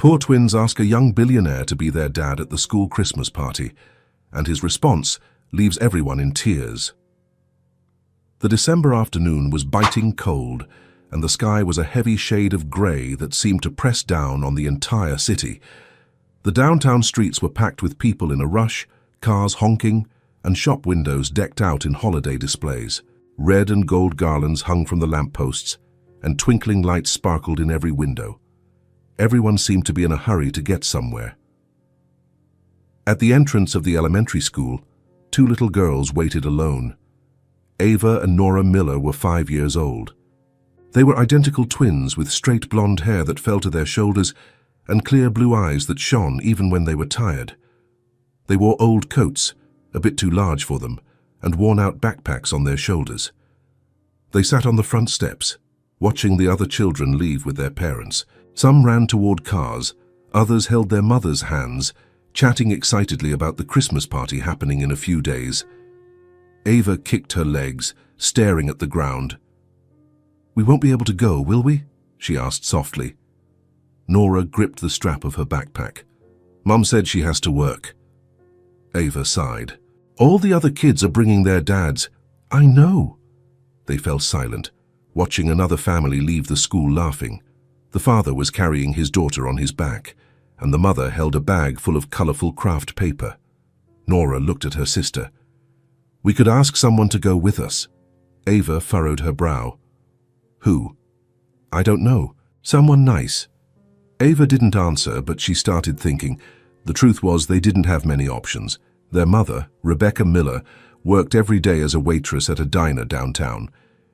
Poor twins ask a young billionaire to be their dad at the school Christmas party, and his response leaves everyone in tears. The December afternoon was biting cold, and the sky was a heavy shade of grey that seemed to press down on the entire city. The downtown streets were packed with people in a rush, cars honking, and shop windows decked out in holiday displays. Red and gold garlands hung from the lampposts, and twinkling lights sparkled in every window. Everyone seemed to be in a hurry to get somewhere. At the entrance of the elementary school, two little girls waited alone. Ava and Nora Miller were 5 years old. They were identical twins with straight blonde hair that fell to their shoulders and clear blue eyes that shone even when they were tired. They wore old coats, a bit too large for them, and worn-out backpacks on their shoulders. They sat on the front steps, watching the other children leave with their parents. Some ran toward cars, others held their mothers' hands, chatting excitedly about the Christmas party happening in a few days. Ava kicked her legs, staring at the ground. "We won't be able to go, will we?" she asked softly. Nora gripped the strap of her backpack. "Mum said she has to work." Ava sighed. "All the other kids are bringing their dads." "I know." They fell silent, watching another family leave the school laughing. The father was carrying his daughter on his back, and the mother held a bag full of colorful craft paper. Nora looked at her sister. "We could ask someone to go with us." Ava furrowed her brow. "Who?" "I don't know. Someone nice." Ava didn't answer, but she started thinking. The truth was they didn't have many options. Their mother, Rebecca Miller, worked every day as a waitress at a diner downtown.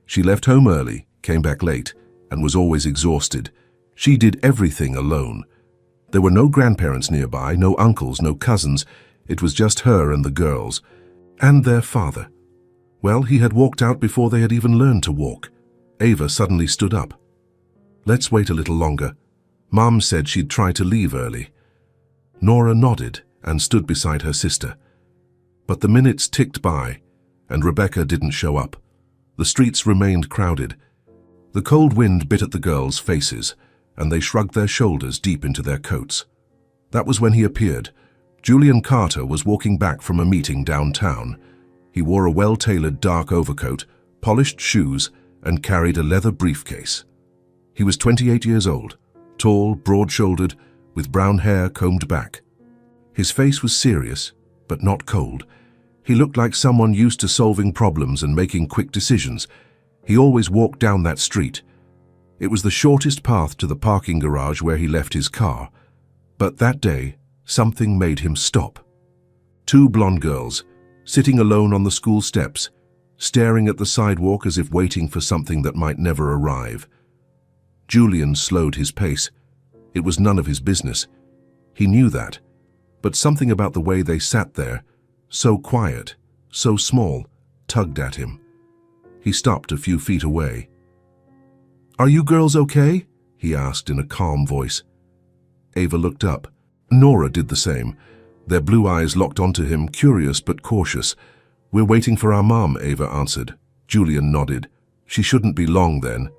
She left home early, came back late, and was always exhausted. She did everything alone. There were no grandparents nearby, no uncles, no cousins. It was just her and the girls. And their father. Well, he had walked out before they had even learned to walk. Ava suddenly stood up. "Let's wait a little longer. Mom said she'd try to leave early." Nora nodded and stood beside her sister. But the minutes ticked by, and Rebecca didn't show up. The streets remained crowded. The cold wind bit at the girls' faces, and they shrugged their shoulders deep into their coats. That was when he appeared. Julian Carter was walking back from a meeting downtown. He wore a well-tailored dark overcoat, polished shoes, and carried a leather briefcase. He was 28 years old, tall, broad-shouldered, with brown hair combed back. His face was serious, but not cold. He looked like someone used to solving problems and making quick decisions. He always walked down that street. It was the shortest path to the parking garage where he left his car. But that day, something made him stop. Two blonde girls, sitting alone on the school steps, staring at the sidewalk as if waiting for something that might never arrive. Julian slowed his pace. It was none of his business. He knew that. But something about the way they sat there, so quiet, so small, tugged at him. He stopped a few feet away. "Are you girls okay?" he asked in a calm voice. Ava looked up. Nora did the same. Their blue eyes locked onto him, curious but cautious. "We're waiting for our mom," Ava answered. Julian nodded. "She shouldn't be long then."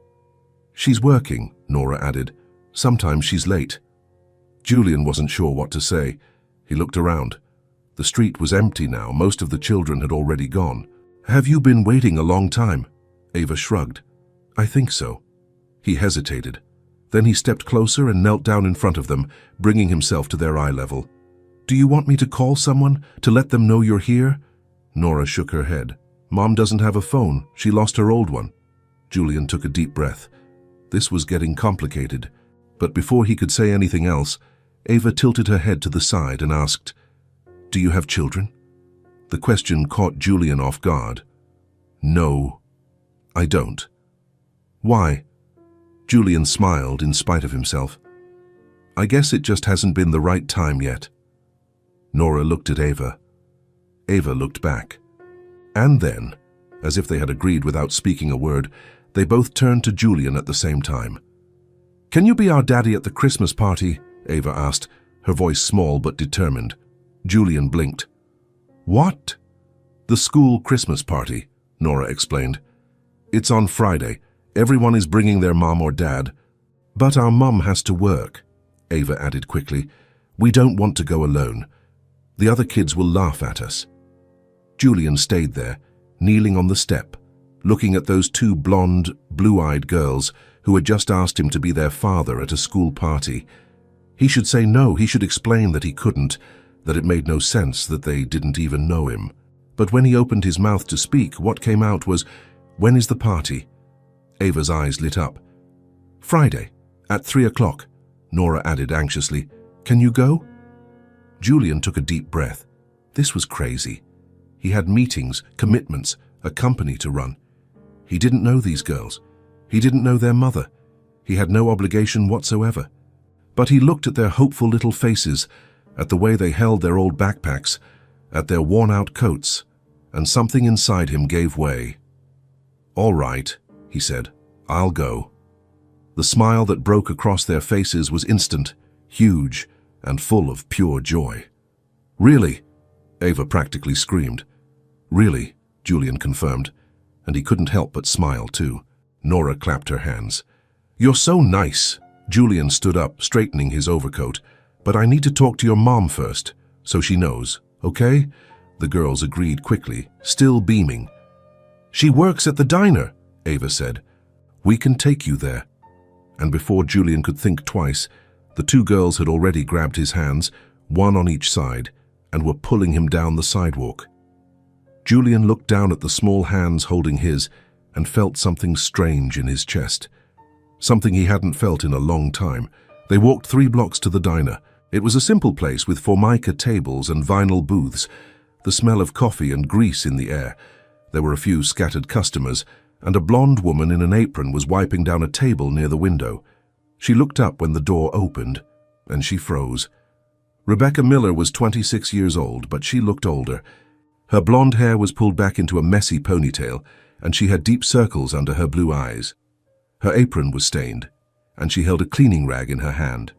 "She's working," Nora added. "Sometimes she's late." Julian wasn't sure what to say. He looked around. The street was empty now. Most of the children had already gone. "Have you been waiting a long time?" Ava shrugged. "I think so." He hesitated. Then he stepped closer and knelt down in front of them, bringing himself to their eye level. "Do you want me to call someone, to let them know you're here?" Nora shook her head. "Mom doesn't have a phone. She lost her old one." Julian took a deep breath. This was getting complicated. But before he could say anything else, Ava tilted her head to the side and asked, "Do you have children?" The question caught Julian off guard. "No, I don't." "Why?" Julian smiled in spite of himself. "I guess it just hasn't been the right time yet." Nora looked at Ava. Ava looked back. And then, as if they had agreed without speaking a word, they both turned to Julian at the same time. "Can you be our daddy at the Christmas party?" Ava asked, her voice small but determined. Julian blinked. "What?" "The school Christmas party," Nora explained. "It's on Friday. Everyone is bringing their mom or dad. But our mom has to work." Ava added quickly. "We don't want to go alone. The other kids will laugh at us." Julian stayed there, kneeling on the step, looking at those two blonde, blue-eyed girls who had just asked him to be their father at a school party. He should say no, he should explain that he couldn't, that it made no sense, that they didn't even know him. But when he opened his mouth to speak, what came out was, "When is the party?" Ava's eyes lit up. "Friday, at 3 o'clock, Nora added anxiously. "Can you go?" Julian took a deep breath. This was crazy. He had meetings, commitments, a company to run. He didn't know these girls. He didn't know their mother. He had no obligation whatsoever. But he looked at their hopeful little faces, at the way they held their old backpacks, at their worn-out coats, and something inside him gave way. "All right," he said, "I'll go." The smile that broke across their faces was instant, huge, and full of pure joy. "Really?" Ava practically screamed. "Really," Julian confirmed, and he couldn't help but smile too. Nora clapped her hands. "You're so nice." Julian stood up, straightening his overcoat. "But I need to talk to your mom first, so she knows, okay?" The girls agreed quickly, still beaming. "She works at the diner," Ava said. "We can take you there." And before Julian could think twice, the two girls had already grabbed his hands, one on each side, and were pulling him down the sidewalk. Julian looked down at the small hands holding his and felt something strange in his chest. Something he hadn't felt in a long time. They walked 3 blocks to the diner. It was a simple place with formica tables and vinyl booths, the smell of coffee and grease in the air. There were a few scattered customers, and a blonde woman in an apron was wiping down a table near the window. She looked up when the door opened, and she froze. Rebecca Miller was 26 years old, but she looked older. Her blonde hair was pulled back into a messy ponytail, and she had deep circles under her blue eyes. Her apron was stained, and she held a cleaning rag in her hand.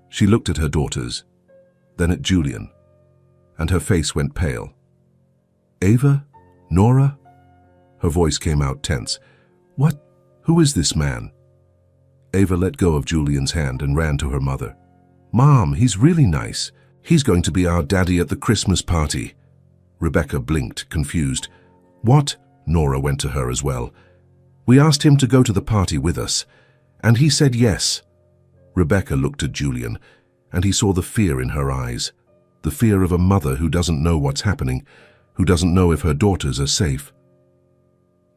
She looked at her daughters, then at Julian, and her face went pale. "Ava? Nora?" Her voice came out tense. "What? Who is this man?" Ava let go of Julian's hand and ran to her mother. "Mom, he's really nice. He's going to be our daddy at the Christmas party." Rebecca blinked, confused. "What?" Nora went to her as well. "We asked him to go to the party with us, and he said yes." Rebecca looked at Julian, and he saw the fear in her eyes, the fear of a mother who doesn't know what's happening, who doesn't know if her daughters are safe.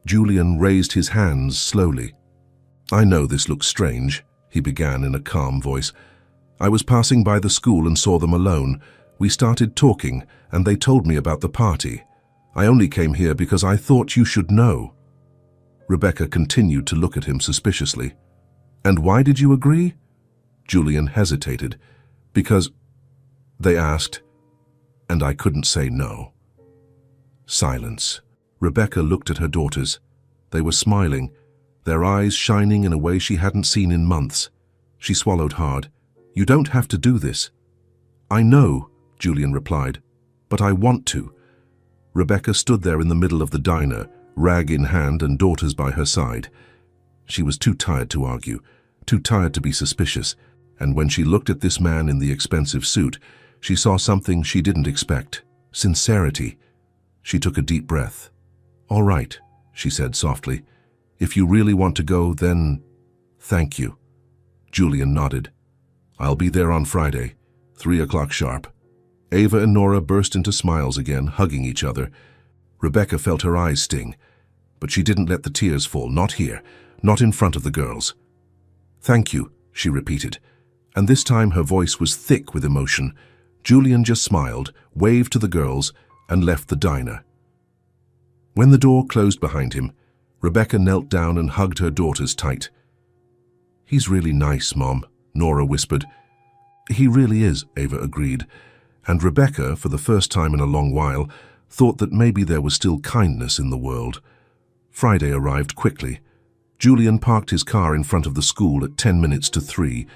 Julian raised his hands slowly. "I know this looks strange," he began in a calm voice. "I was passing by the school and saw them alone. We started talking, and they told me about the party. I only came here because I thought you should know." Rebecca continued to look at him suspiciously. "And why did you agree?" Julian hesitated. "Because," they asked, and I couldn't say no. Silence. Rebecca looked at her daughters. They were smiling, their eyes shining in a way she hadn't seen in months. She swallowed hard. "You don't have to do this." "I know," Julian replied, "but I want to." Rebecca stood there in the middle of the diner, rag in hand and daughters by her side. She was too tired to argue, too tired to be suspicious, and when she looked at this man in the expensive suit, she saw something she didn't expect: sincerity. She took a deep breath. "All right," she said softly. "If you really want to go, then thank you." Julian nodded. "I'll be there on Friday, 3 o'clock sharp." Ava and Nora burst into smiles again, hugging each other. Rebecca felt her eyes sting, but she didn't let the tears fall, not here, not in front of the girls. "Thank you," she repeated, and this time her voice was thick with emotion. Julian just smiled, waved to the girls, and left the diner. When the door closed behind him, Rebecca knelt down and hugged her daughters tight. "He's really nice, Mom," Nora whispered. "He really is," Ava agreed, and Rebecca, for the first time in a long while, thought that maybe there was still kindness in the world. Friday arrived quickly. Julian parked his car in front of the school at 10 minutes to 3.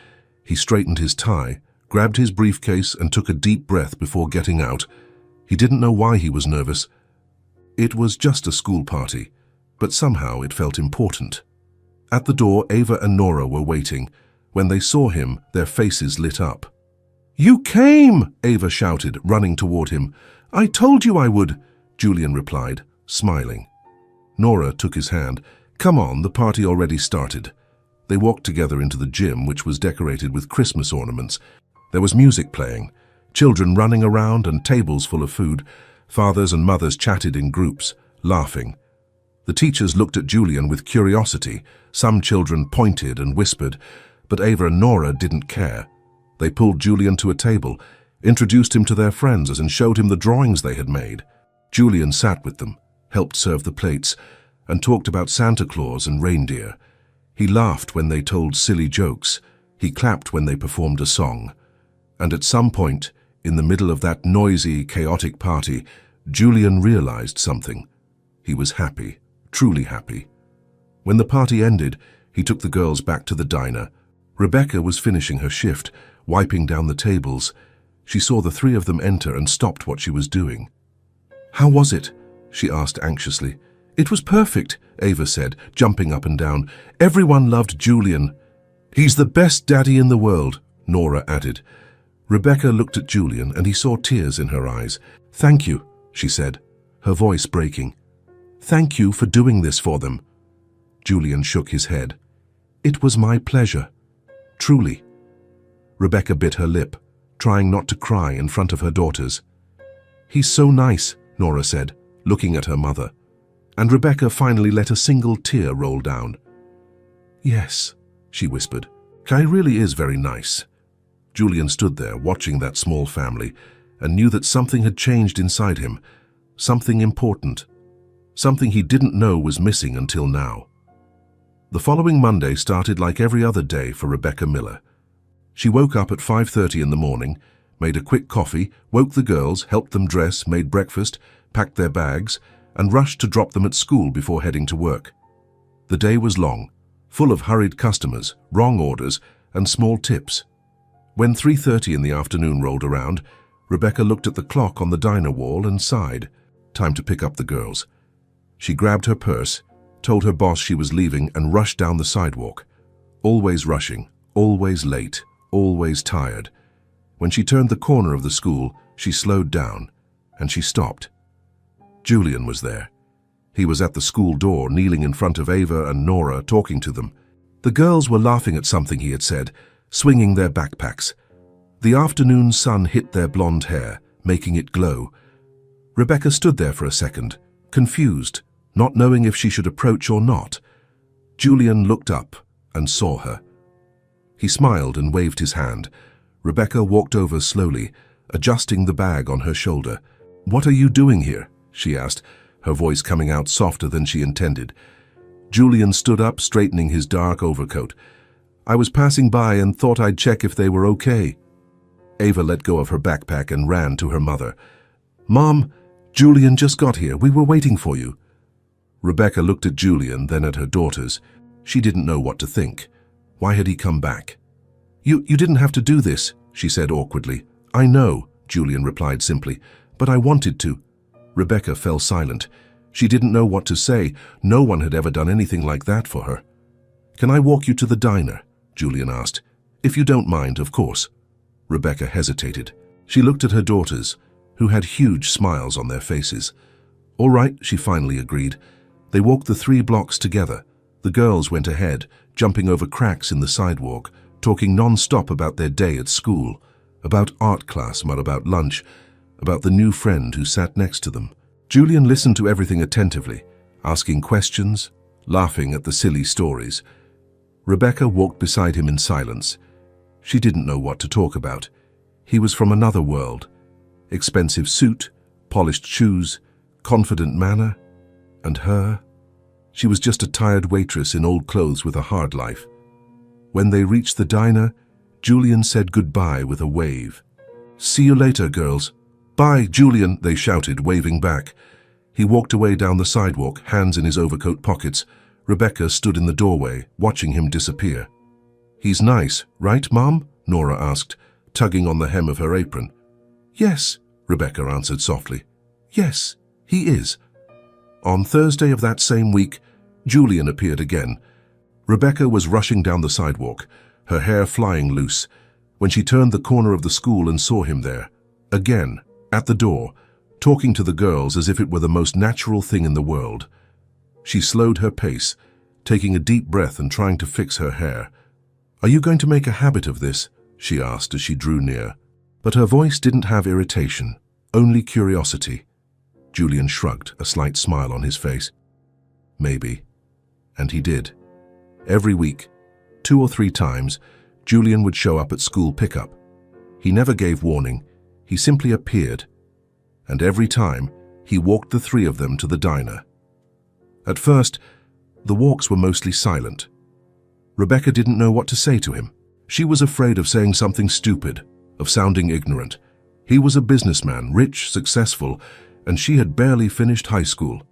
He straightened his tie, grabbed his briefcase, and took a deep breath before getting out. He didn't know why he was nervous. It was just a school party, but somehow it felt important. At the door, Ava and Nora were waiting. When they saw him, their faces lit up. "You came!" Ava shouted, running toward him. "I told you I would," Julian replied, smiling. Nora took his hand. "Come on, the party already started." They walked together into the gym, which was decorated with Christmas ornaments. There was music playing, children running around and tables full of food. Fathers and mothers chatted in groups, laughing. The teachers looked at Julian with curiosity. Some children pointed and whispered, but Ava and Nora didn't care. They pulled Julian to a table, introduced him to their friends and showed him the drawings they had made. Julian sat with them, helped serve the plates, and talked about Santa Claus and reindeer. He laughed when they told silly jokes. He clapped when they performed a song. And at some point, in the middle of that noisy, chaotic party, Julian realized something. He was happy, truly happy. When the party ended, he took the girls back to the diner. Rebecca was finishing her shift, wiping down the tables. She saw the three of them enter and stopped what she was doing. "How was it?" she asked anxiously. "It was perfect," Ava said, jumping up and down. "Everyone loved Julian." "He's the best daddy in the world," Nora added. Rebecca looked at Julian and he saw tears in her eyes. "Thank you," she said, her voice breaking. "Thank you for doing this for them." Julian shook his head. "It was my pleasure. Truly." Rebecca bit her lip, trying not to cry in front of her daughters. "He's so nice," Nora said, looking at her mother. And Rebecca finally let a single tear roll down. "Yes," she whispered. "Kai really is very nice." Julian stood there watching that small family and knew that something had changed inside him, something important, something he didn't know was missing until now. The following Monday started like every other day for Rebecca Miller. She woke up at 5:30 in the morning, made a quick coffee, woke the girls, helped them dress, made breakfast, packed their bags, and rushed to drop them at school before heading to work. The day was long, full of hurried customers, wrong orders, and small tips. When 3:30 in the afternoon rolled around, Rebecca looked at the clock on the diner wall and sighed. Time to pick up the girls. She grabbed her purse, told her boss she was leaving, and rushed down the sidewalk. Always rushing, always late, always tired. When she turned the corner of the school, she slowed down, and she stopped. Julian was there. He was at the school door, kneeling in front of Ava and Nora, talking to them. The girls were laughing at something he had said, swinging their backpacks. The afternoon sun hit their blonde hair, making it glow. Rebecca stood there for a second, confused, not knowing if she should approach or not. Julian looked up and saw her. He smiled and waved his hand. Rebecca walked over slowly, adjusting the bag on her shoulder. "What are you doing here?" she asked, her voice coming out softer than she intended. Julian stood up, straightening his dark overcoat. "I was passing by and thought I'd check if they were okay." Ava let go of her backpack and ran to her mother. "Mom, Julian just got here. We were waiting for you." Rebecca looked at Julian, then at her daughters. She didn't know what to think. Why had he come back? You didn't have to do this," she said awkwardly. "I know," Julian replied simply, "but I wanted to." Rebecca fell silent. She didn't know what to say. No one had ever done anything like that for her. "Can I walk you to the diner?" Julian asked. "If you don't mind, of course." Rebecca hesitated. She looked at her daughters, who had huge smiles on their faces. "All right," she finally agreed. They walked the 3 blocks together. The girls went ahead, jumping over cracks in the sidewalk, talking non-stop about their day at school, about art class, about lunch, about the new friend who sat next to them. Julian listened to everything attentively, asking questions, laughing at the silly stories. Rebecca walked beside him in silence. She didn't know what to talk about. He was from another world. Expensive suit, polished shoes, confident manner, and her. She was just a tired waitress in old clothes with a hard life. When they reached the diner, Julian said goodbye with a wave. "See you later, girls." "Bye, Julian," they shouted, waving back. He walked away down the sidewalk, hands in his overcoat pockets. Rebecca stood in the doorway, watching him disappear. "He's nice, right, Mom?" Nora asked, tugging on the hem of her apron. "Yes," Rebecca answered softly. "Yes, he is." On Thursday of that same week, Julian appeared again. Rebecca was rushing down the sidewalk. her hair flying loose, when she turned the corner of the school and saw him there, again, at the door, talking to the girls as if it were the most natural thing in the world. She slowed her pace, taking a deep breath and trying to fix her hair. "Are you going to make a habit of this?" she asked as she drew near. But her voice didn't have irritation, only curiosity. Julian shrugged, a slight smile on his face. Maybe. And he did. Every week, 2 or 3 times, Julian would show up at school pickup. He never gave warning, he simply appeared. And every time, he walked the 3 of them to the diner. At first, the walks were mostly silent. Rebecca didn't know what to say to him. She was afraid of saying something stupid, of sounding ignorant. He was a businessman, rich, successful, and she had barely finished high school.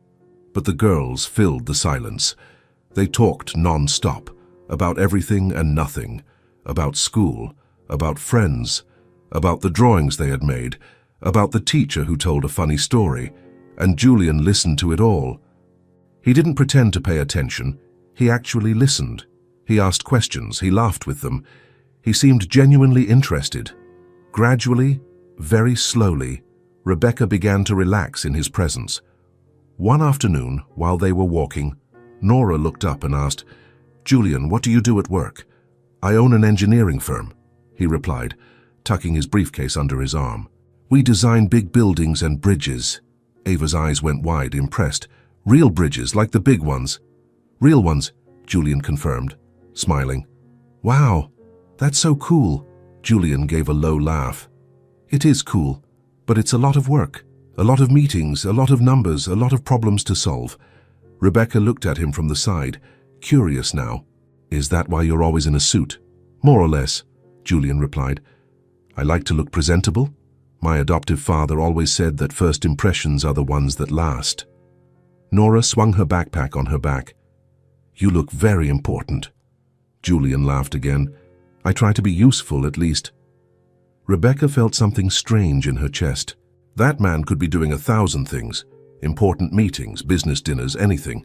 But the girls filled the silence. They talked non-stop, about everything and nothing, about school, about friends, about the drawings they had made, about the teacher who told a funny story, and Julian listened to it all. He didn't pretend to pay attention, he actually listened. He asked questions, he laughed with them. He seemed genuinely interested. Gradually, very slowly, Rebecca began to relax in his presence. One afternoon, while they were walking, Nora looked up and asked, "Julian, what do you do at work?" "I own an engineering firm," he replied, tucking his briefcase under his arm. "We design big buildings and bridges." Ava's eyes went wide, impressed. "Real bridges, like the big ones?" "Real ones," Julian confirmed, smiling. "Wow, that's so cool." Julian gave a low laugh. "It is cool, but it's a lot of work. A lot of meetings, a lot of numbers, a lot of problems to solve." Rebecca looked at him from the side, curious now. "Is that why you're always in a suit?" "More or less," Julian replied. "I like to look presentable. My adoptive father always said that first impressions are the ones that last." Nora swung her backpack on her back. "You look very important." Julian laughed again. "I try to be useful, at least." Rebecca felt something strange in her chest. That man could be doing 1,000 things, important meetings, business dinners, anything.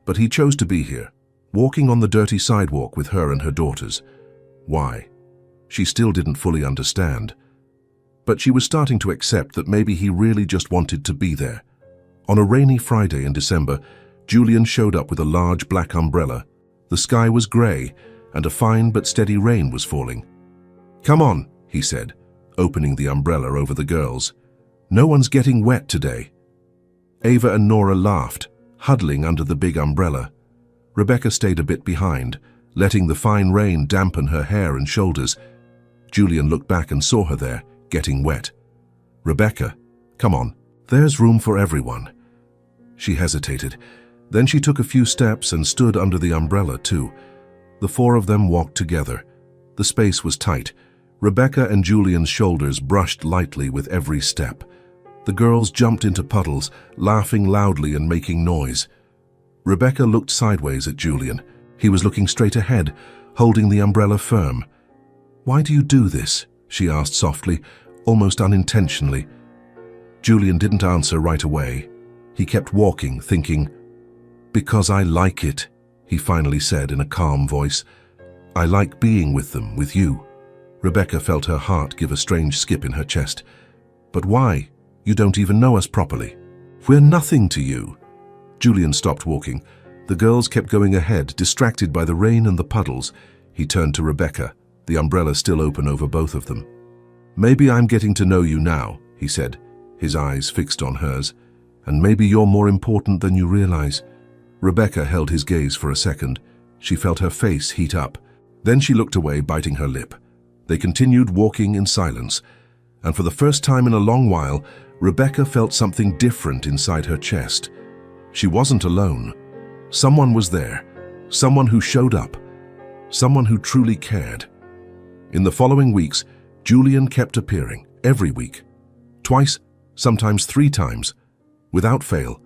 But he chose to be here, walking on the dirty sidewalk with her and her daughters. Why? She still didn't fully understand. But she was starting to accept that maybe he really just wanted to be there. On a rainy Friday in December, Julian showed up with a large black umbrella. The sky was grey, and a fine but steady rain was falling. "Come on," he said, opening the umbrella over the girls. "No one's getting wet today." Ava and Nora laughed, huddling under the big umbrella. Rebecca stayed a bit behind, letting the fine rain dampen her hair and shoulders. Julian looked back and saw her there, getting wet. "Rebecca, come on, there's room for everyone." She hesitated. Then she took a few steps and stood under the umbrella too. The 4 of them walked together. The space was tight. Rebecca and Julian's shoulders brushed lightly with every step. The girls jumped into puddles, laughing loudly and making noise. Rebecca looked sideways at Julian. He was looking straight ahead, holding the umbrella firm. "Why do you do this?" she asked softly, almost unintentionally. Julian didn't answer right away. He kept walking, thinking, "Because I like it," he finally said in a calm voice. "I like being with them, with you." Rebecca felt her heart give a strange skip in her chest. "But why? You don't even know us properly." "We're nothing to you." Julian stopped walking. The girls kept going ahead, distracted by the rain and the puddles. He turned to Rebecca, the umbrella still open over both of them. "Maybe I'm getting to know you now," he said, his eyes fixed on hers. "And maybe you're more important than you realize." Rebecca held his gaze for a second. She felt her face heat up. Then she looked away, biting her lip. They continued walking in silence, and for the first time in a long while, Rebecca felt something different inside her chest. She wasn't alone. Someone was there, someone who showed up, someone who truly cared. In the following weeks, Julian kept appearing, every week. Twice, sometimes 3 times, without fail.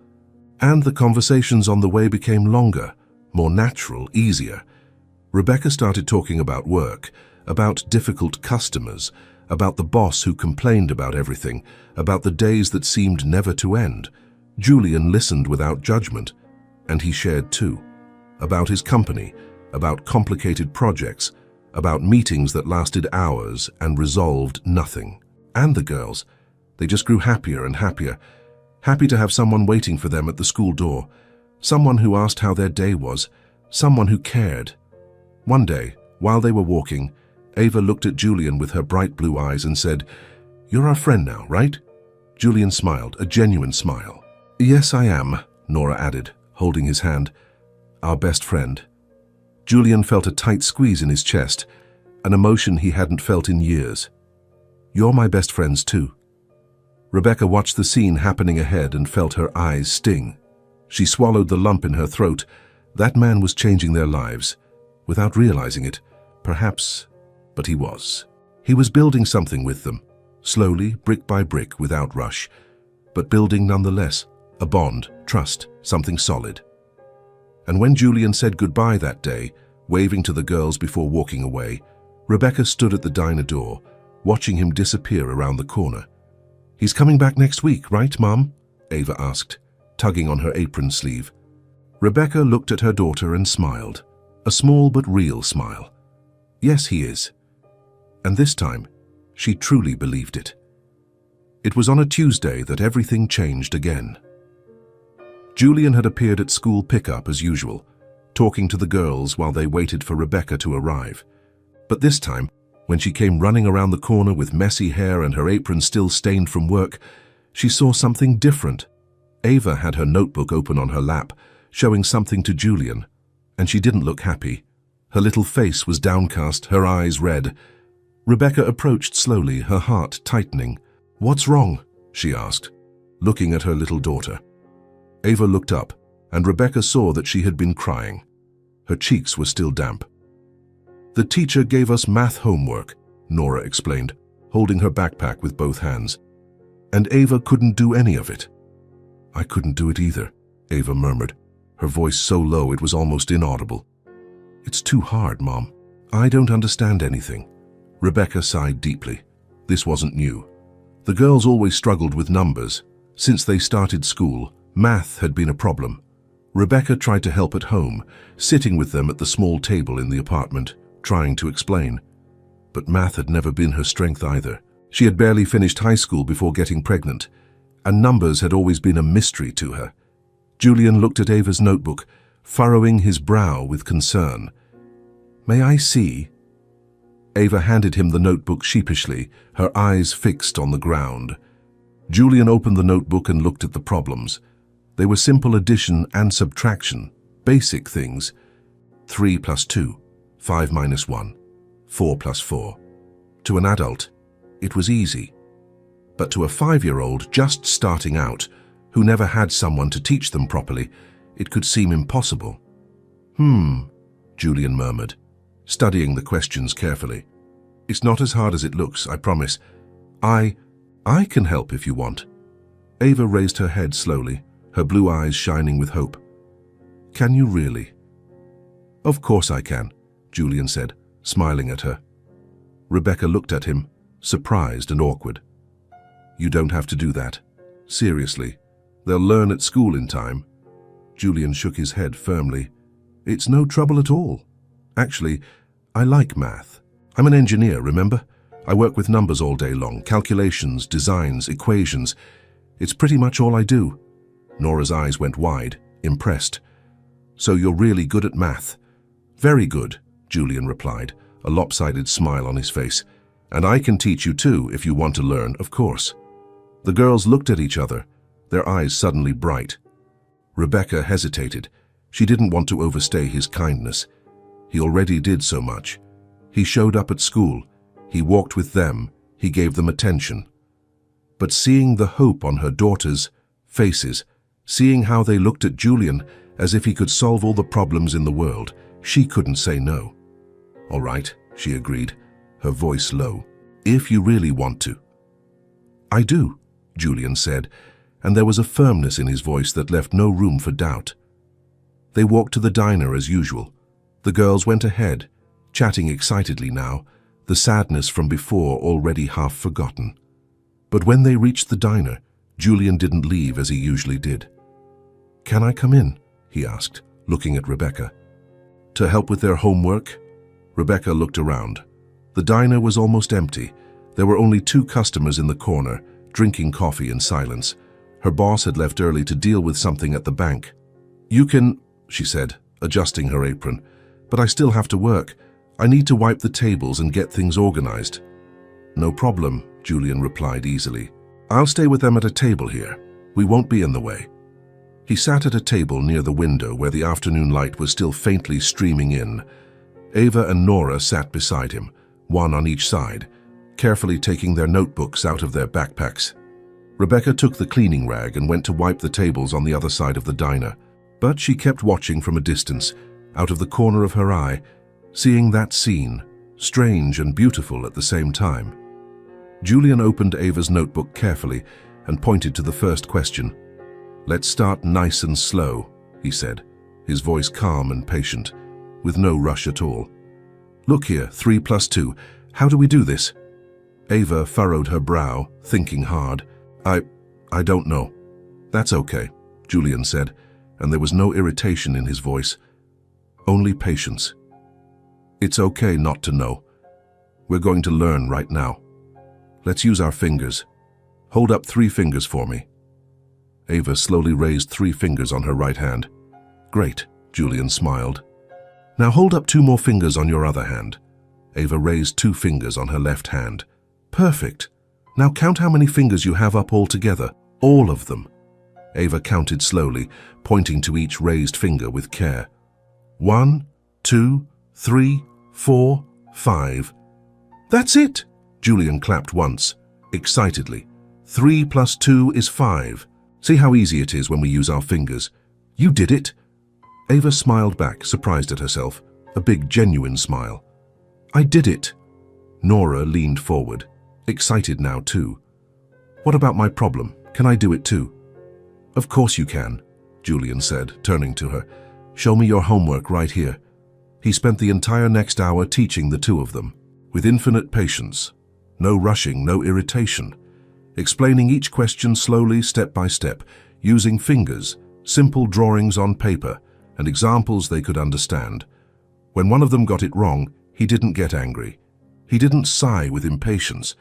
And the conversations on the way became longer, more natural, easier. Rebecca started talking about work, about difficult customers, about the boss who complained about everything, about the days that seemed never to end. Julian listened without judgment, and he shared too. About his company, about complicated projects, about meetings that lasted hours and resolved nothing. And the girls, they just grew happier and happier, happy to have someone waiting for them at the school door, someone who asked how their day was, someone who cared. One day, while they were walking, Ava looked at Julian with her bright blue eyes and said, "You're our friend now, right?" Julian smiled, a genuine smile. "Yes, I am," Nora added, holding his hand. "Our best friend." Julian felt a tight squeeze in his chest, an emotion he hadn't felt in years. "You're my best friends too." Rebecca watched the scene happening ahead and felt her eyes sting. She swallowed the lump in her throat. That man was changing their lives. Without realizing it, perhaps, but he was. He was building something with them, slowly, brick by brick, without rush, but building nonetheless, a bond, trust, something solid. And when Julian said goodbye that day, waving to the girls before walking away, Rebecca stood at the diner door, watching him disappear around the corner. "He's coming back next week, right, Mom?" Ava asked, tugging on her apron sleeve. Rebecca looked at her daughter and smiled, a small but real smile. "Yes, he is." And this time, she truly believed it. It was on a Tuesday that everything changed again. Julian had appeared at school pickup as usual, talking to the girls while they waited for Rebecca to arrive. But this time, when she came running around the corner with messy hair and her apron still stained from work, she saw something different. Ava had her notebook open on her lap, showing something to Julian, and she didn't look happy. Her little face was downcast, her eyes red. Rebecca approached slowly, her heart tightening. "What's wrong?" she asked, looking at her little daughter. Ava looked up, and Rebecca saw that she had been crying. Her cheeks were still damp. "The teacher gave us math homework," Nora explained, holding her backpack with both hands. "And Ava couldn't do any of it." "I couldn't do it either," Ava murmured, her voice so low it was almost inaudible. "It's too hard, Mom. I don't understand anything." Rebecca sighed deeply. This wasn't new. The girls always struggled with numbers. Since they started school, math had been a problem. Rebecca tried to help at home, sitting with them at the small table in the apartment, trying to explain. But math had never been her strength either. She had barely finished high school before getting pregnant, and numbers had always been a mystery to her. Julian looked at Ava's notebook, furrowing his brow with concern. "May I see?" Ava handed him the notebook sheepishly, her eyes fixed on the ground. Julian opened the notebook and looked at the problems. They were simple addition and subtraction, basic things. 3 plus 2, 5 minus 1, 4 plus 4. To an adult, it was easy. But to a 5-year-old just starting out, who never had someone to teach them properly, it could seem impossible. Julian murmured, studying the questions carefully. "It's not as hard as it looks, I promise. I can help if you want." Ava raised her head slowly, her blue eyes shining with hope. "Can you really?" "Of course I can," Julian said, smiling at her. Rebecca looked at him, surprised and awkward. "You don't have to do that. Seriously, they'll learn at school in time." Julian shook his head firmly. "It's no trouble at all. Actually, I like math. I'm an engineer, remember? I work with numbers all day long, calculations, designs, equations. It's pretty much all I do." Nora's eyes went wide, impressed. "So you're really good at math?" "Very good," Julian replied, a lopsided smile on his face. "And I can teach you too, if you want to learn, of course." The girls looked at each other, their eyes suddenly bright. Rebecca hesitated. She didn't want to overstay his kindness. He already did so much. He showed up at school. He walked with them. He gave them attention. But seeing the hope on her daughters' faces, seeing how they looked at Julian as if he could solve all the problems in the world, she couldn't say no. "All right," she agreed, her voice low. "If you really want to." "I do," Julian said, and there was a firmness in his voice that left no room for doubt. They walked to the diner as usual. The girls went ahead, chatting excitedly now, the sadness from before already half forgotten. But when they reached the diner, Julian didn't leave as he usually did. "Can I come in?" he asked, looking at Rebecca. "To help with their homework?" Rebecca looked around. The diner was almost empty. There were only 2 customers in the corner, drinking coffee in silence. Her boss had left early to deal with something at the bank. "You can," she said, adjusting her apron, "but I still have to work. I need to wipe the tables and get things organized." "No problem," Julian replied easily. "I'll stay with them at a table here. We won't be in the way." He sat at a table near the window where the afternoon light was still faintly streaming in. Ava and Nora sat beside him, one on each side, carefully taking their notebooks out of their backpacks. Rebecca took the cleaning rag and went to wipe the tables on the other side of the diner, but she kept watching from a distance, out of the corner of her eye, seeing that scene, strange and beautiful at the same time. Julian opened Ava's notebook carefully and pointed to the first question. "Let's start nice and slow," he said, his voice calm and patient, with no rush at all. "Look here, 3 plus 2. How do we do this?" Ava furrowed her brow, thinking hard. I don't know." "That's okay," Julian said, and there was no irritation in his voice. Only patience. "It's okay not to know. We're going to learn right now. Let's use our fingers. Hold up 3 fingers for me." Ava slowly raised 3 fingers on her right hand. "Great," Julian smiled. "Now hold up 2 more fingers on your other hand." Ava raised 2 fingers on her left hand. "Perfect. Now count how many fingers you have up all together. All of them." Ava counted slowly, pointing to each raised finger with care. 1, 2, 3, 4, 5. "That's it!" Julian clapped once, excitedly. 3 plus 2 is 5. See how easy it is when we use our fingers. You did it! Ava smiled back, surprised at herself, a big, genuine smile. "I did it!" Nora leaned forward, excited now too. "What about my problem? Can I do it too?" "Of course you can," Julian said, turning to her. "Show me your homework right here." He spent the entire next hour teaching the 2 of them, with infinite patience. No rushing, no irritation. Explaining each question slowly, step by step, using fingers, simple drawings on paper, and examples they could understand. When one of them got it wrong, he didn't get angry. He didn't sigh with impatience.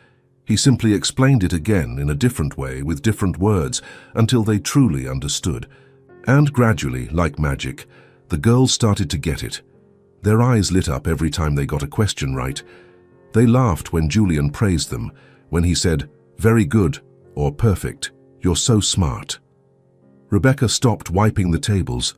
He simply explained it again in a different way with different words until they truly understood. And gradually, like magic, the girls started to get it. Their eyes lit up every time they got a question right. They laughed when Julian praised them, when he said, "Very good," or "Perfect, you're so smart." Rebecca stopped wiping the tables.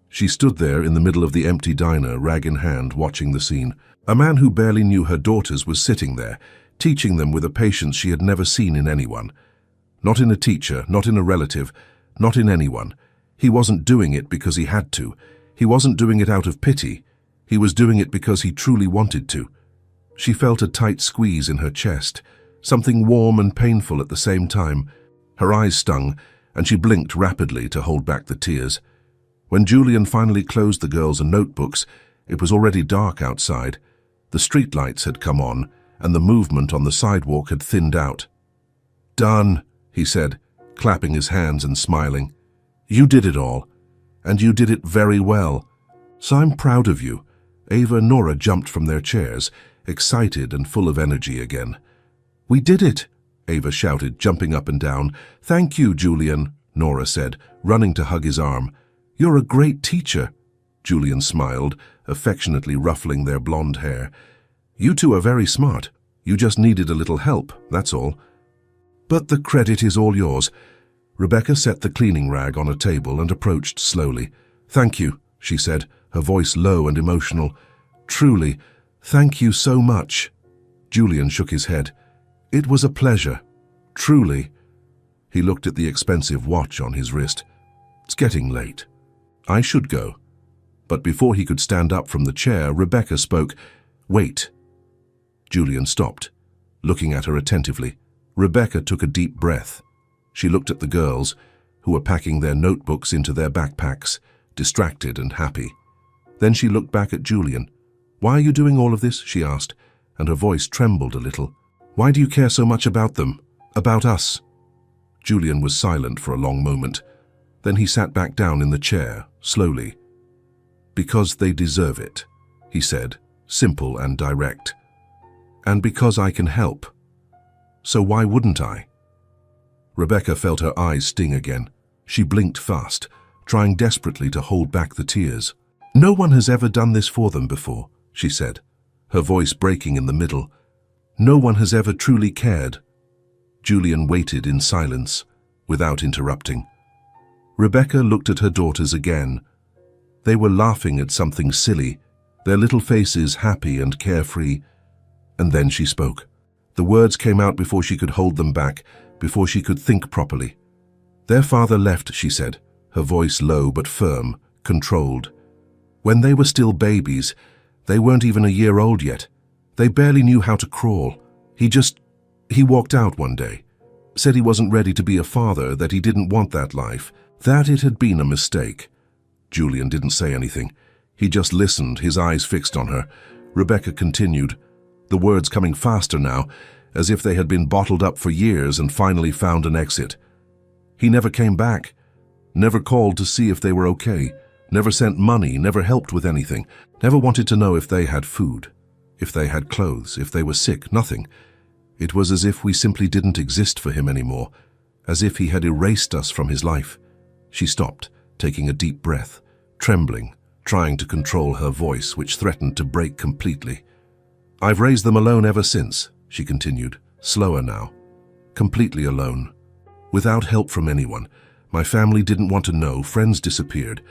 She stood there in the middle of the empty diner, rag in hand, watching the scene. A man who barely knew her daughters was sitting there, teaching them with a patience she had never seen in anyone. Not in a teacher, not in a relative, not in anyone. He wasn't doing it because he had to. He wasn't doing it out of pity. He was doing it because he truly wanted to. She felt a tight squeeze in her chest, something warm and painful at the same time. Her eyes stung, and she blinked rapidly to hold back the tears. When Julian finally closed the girls and notebooks, it was already dark outside. The streetlights had come on, and the movement on the sidewalk had thinned out. "Done," he said, clapping his hands and smiling. "You did it all, and you did it very well. So I'm proud of you." Ava and Nora jumped from their chairs, excited and full of energy again. "We did it!" Ava shouted, jumping up and down. "Thank you, Julian," Nora said, running to hug his arm. "You're a great teacher." Julian smiled, affectionately ruffling their blonde hair. "You 2 are very smart. You just needed a little help, that's all. But the credit is all yours." Rebecca set the cleaning rag on a table and approached slowly. "Thank you," she said, her voice low and emotional. "Truly, thank you so much." Julian shook his head. "It was a pleasure. Truly." He looked at the expensive watch on his wrist. "It's getting late. I should go." But before he could stand up from the chair, Rebecca spoke. "Wait." Julian stopped, looking at her attentively. Rebecca took a deep breath. She looked at the girls, who were packing their notebooks into their backpacks, distracted and happy. Then she looked back at Julian. "Why are you doing all of this?" she asked, and her voice trembled a little. "Why do you care so much about them? About us?" Julian was silent for a long moment. Then he sat back down in the chair, slowly. "Because they deserve it," he said, simple and direct. And because I can help. So why wouldn't I? Rebecca felt her eyes sting again. She blinked fast, trying desperately to hold back the tears. No one has ever done this for them before, she said, her voice breaking in the middle. No one has ever truly cared. Julian waited in silence, without interrupting. Rebecca looked at her daughters again. They were laughing at something silly, their little faces happy and carefree. And then she spoke. The words came out before she could hold them back, before she could think properly. Their father left, she said, her voice low but firm, controlled. When they were still babies, they weren't even a year old yet. They barely knew how to crawl. He walked out one day, said he wasn't ready to be a father, that he didn't want that life, that it had been a mistake. Julian didn't say anything. He just listened, his eyes fixed on her. Rebecca continued, the words coming faster now, as if they had been bottled up for years and finally found an exit. He never came back, never called to see if they were okay, never sent money, never helped with anything, never wanted to know if they had food, if they had clothes, if they were sick, nothing. It was as if we simply didn't exist for him anymore, as if he had erased us from his life. She stopped, taking a deep breath, trembling, trying to control her voice, which threatened to break completely. I've raised them alone ever since, she continued, slower now. Completely alone. Without help from anyone. My family didn't want to know, friends disappeared.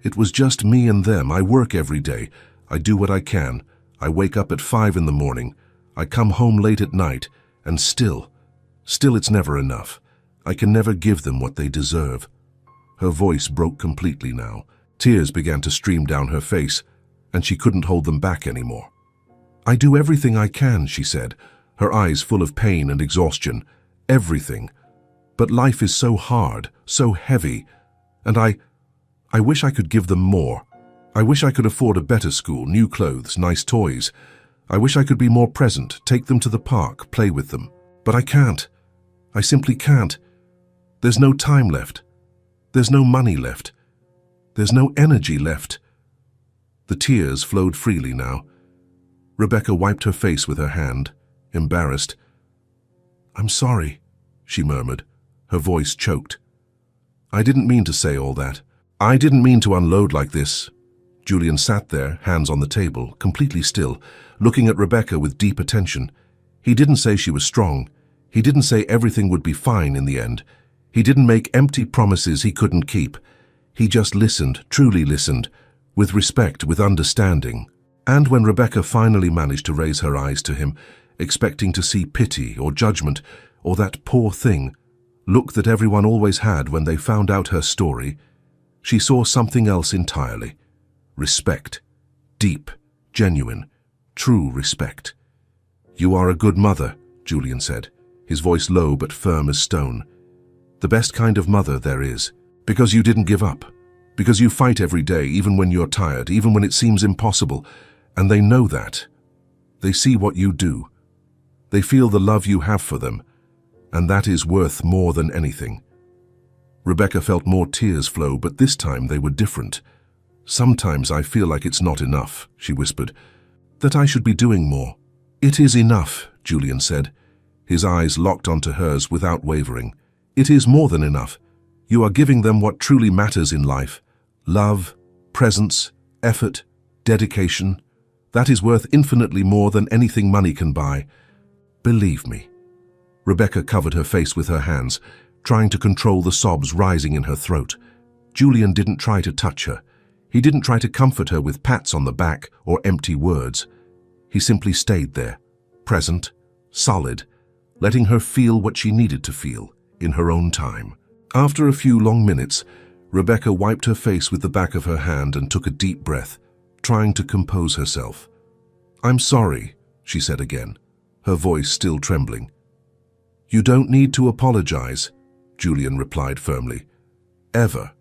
It was just me and them. I work every day. I do what I can. I wake up at 5 in the morning. I come home late at night, and still it's never enough. I can never give them what they deserve. Her voice broke completely now. Tears began to stream down her face, and she couldn't hold them back anymore. I do everything I can, she said, her eyes full of pain and exhaustion. Everything. But life is so hard, so heavy, and I wish I could give them more. I wish I could afford a better school, new clothes, nice toys. I wish I could be more present, take them to the park, play with them. But I can't. I simply can't. There's no time left. There's no money left. There's no energy left. The tears flowed freely now. Rebecca wiped her face with her hand, embarrassed. I'm sorry, she murmured, her voice choked. I didn't mean to say all that. I didn't mean to unload like this. Julian sat there, hands on the table, completely still, looking at Rebecca with deep attention. He didn't say she was strong. He didn't say everything would be fine in the end. He didn't make empty promises he couldn't keep. He just listened, truly listened, with respect, with understanding. And when Rebecca finally managed to raise her eyes to him, expecting to see pity or judgment, or that poor thing, look that everyone always had when they found out her story, she saw something else entirely. Respect. Deep, genuine, true respect. You are a good mother, Julian said, his voice low but firm as stone. The best kind of mother there is, because you didn't give up, because you fight every day, even when you're tired, even when it seems impossible, and they know that. They see what you do. They feel the love you have for them, and that is worth more than anything. Rebecca felt more tears flow, but this time they were different. Sometimes I feel like it's not enough, she whispered, that I should be doing more. It is enough, Julian said, his eyes locked onto hers without wavering. It is more than enough. You are giving them what truly matters in life. Love, presence, effort, dedication. That is worth infinitely more than anything money can buy. Believe me. Rebecca covered her face with her hands, trying to control the sobs rising in her throat. Julian didn't try to touch her. He didn't try to comfort her with pats on the back or empty words. He simply stayed there, present, solid, letting her feel what she needed to feel in her own time. After a few long minutes, Rebecca wiped her face with the back of her hand and took a deep breath, trying to compose herself. I'm sorry, she said again, her voice still trembling. You don't need to apologize, Julian replied firmly. Ever.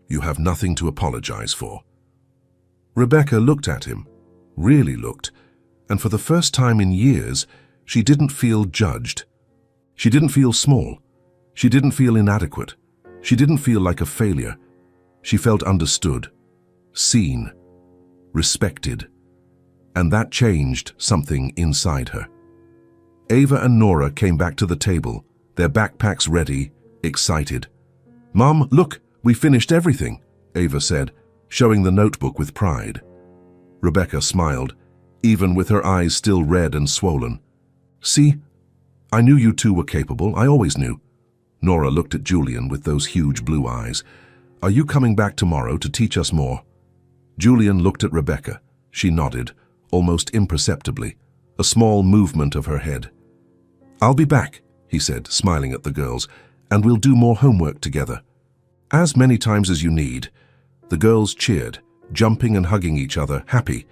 You have nothing to apologize for. Rebecca looked at him, really looked, and for the first time in years, she didn't feel judged. She didn't feel small. She didn't feel inadequate. She didn't feel like a failure. She felt understood, seen, respected. and that changed something inside her. Ava and Nora came back to the table, their backpacks ready, excited. "Mom, look, we finished everything," Ava said, showing the notebook with pride. Rebecca smiled, even with her eyes still red and swollen. "See? I knew you two were capable, I always knew." Nora looked at Julian with those huge blue eyes. "Are you coming back tomorrow to teach us more?" Julian looked at Rebecca. She nodded, almost imperceptibly, a small movement of her head. "I'll be back," he said, smiling at the girls, "and we'll do more homework together. As many times as you need." The girls cheered, jumping and hugging each other, happy.